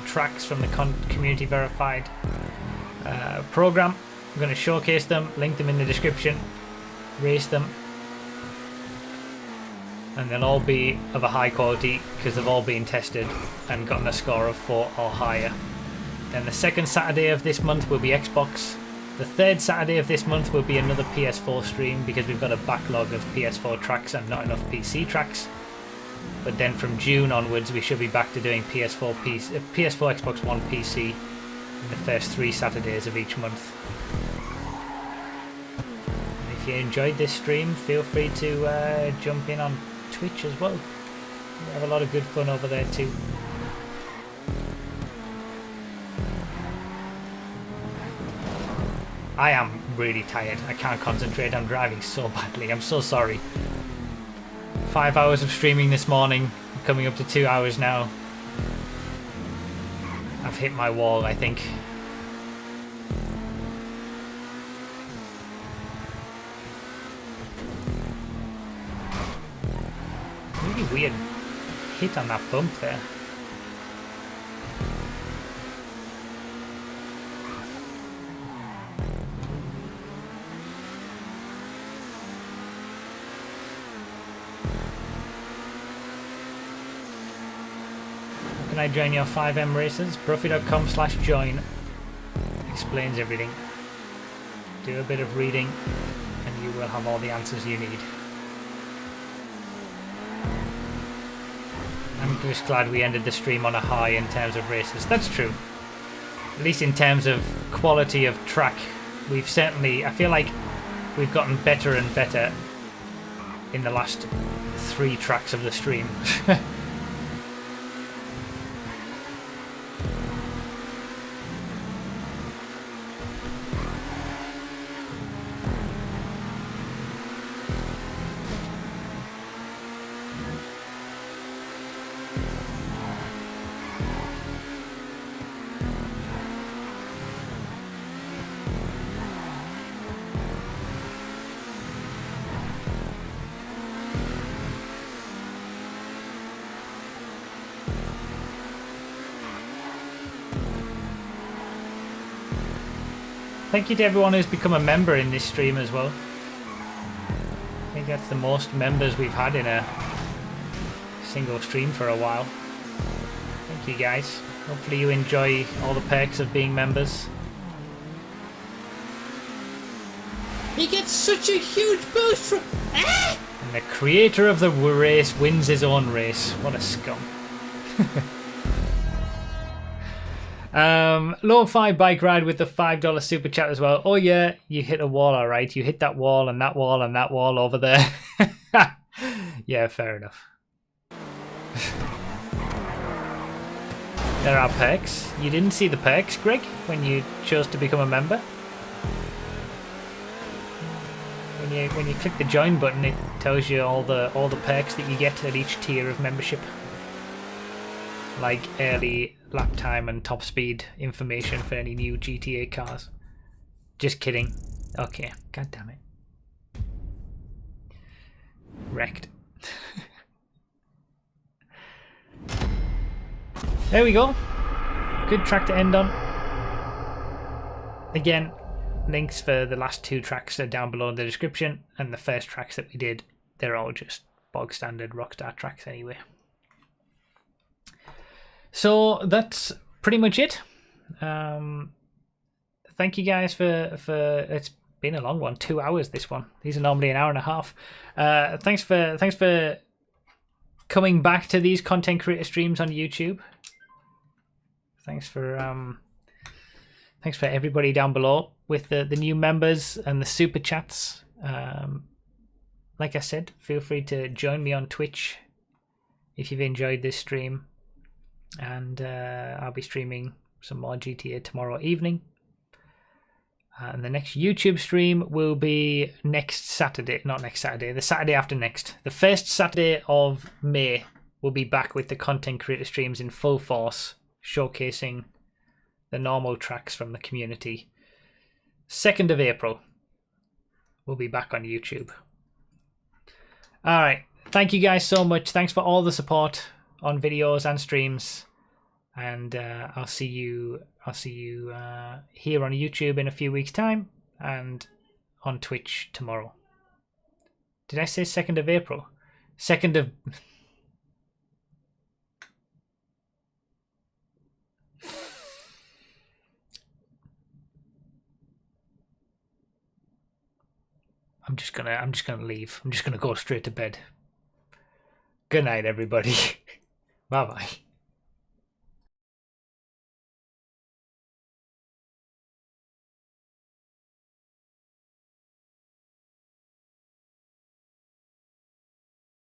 tracks from the community verified program. I'm going to showcase them, link them in the description, race them, and they'll all be of a high quality because they've all been tested and gotten a score of 4 or higher. Then the second Saturday of this month will be Xbox. The third Saturday of this month will be another PS4 stream because we've got a backlog of PS4 tracks and not enough PC tracks. But then from June onwards we should be back to doing PS4, Xbox One, PC in the first 3 Saturdays of each month. And if you enjoyed this stream, feel free to jump in on Twitch as well. We have a lot of good fun over there too. I am really tired. I can't concentrate. I'm driving so badly. I'm so sorry. 5 hours of streaming this morning. I'm coming up to 2 hours now. I've hit my wall, I think. Really weird hit on that bump there. I join your 5M races? Bruffy.com/join explains everything. Do a bit of reading and you will have all the answers you need. I'm just glad we ended the stream on a high in terms of races. That's true. At least in terms of quality of track, we've certainly, I feel like we've gotten better and better in the last 3 tracks of the stream. Thank you to everyone who's become a member in this stream as well. I think that's the most members we've had in a single stream for a while. Thank you guys. Hopefully you enjoy all the perks of being members. He gets such a huge boost from... Ah! And the creator of the race wins his own race. What a scum. Lo-fi bike ride with the $5 super chat as well. Oh yeah, you hit a wall, alright. You hit that wall and that wall and that wall over there. Yeah, fair enough. There are perks. You didn't see the perks, Greg, when you chose to become a member? When you click the join button, it tells you all the perks that you get at each tier of membership. Like early lap time and top speed information for any new GTA cars. Just kidding. Okay, god damn it. Wrecked. There we go. Good track to end on. Again, links for the last 2 tracks are down below in the description, and the first tracks that we did, they're all just bog standard Rockstar tracks anyway. So that's pretty much it. Thank you guys for it's been a long one, 2 hours this one. These are normally an hour and a half. Thanks for coming back to these content creator streams on YouTube. Thanks for everybody down below with the new members and the super chats. Like I said, feel free to join me on Twitch if you've enjoyed this stream. And I'll be streaming some more GTA tomorrow evening. And the next YouTube stream will be next Saturday. Not next Saturday, the Saturday after next. The first Saturday of May, we'll be back with the content creator streams in full force, showcasing the normal tracks from the community. 2nd of April, we'll be back on YouTube. Alright, thank you guys so much. Thanks for all the support on videos and streams, and I'll see you here on YouTube in a few weeks' time, and on Twitch tomorrow. Did I say 2nd of April? 2nd of... I'm just gonna leave. I'm just gonna go straight to bed. Good night, everybody. Bye bye.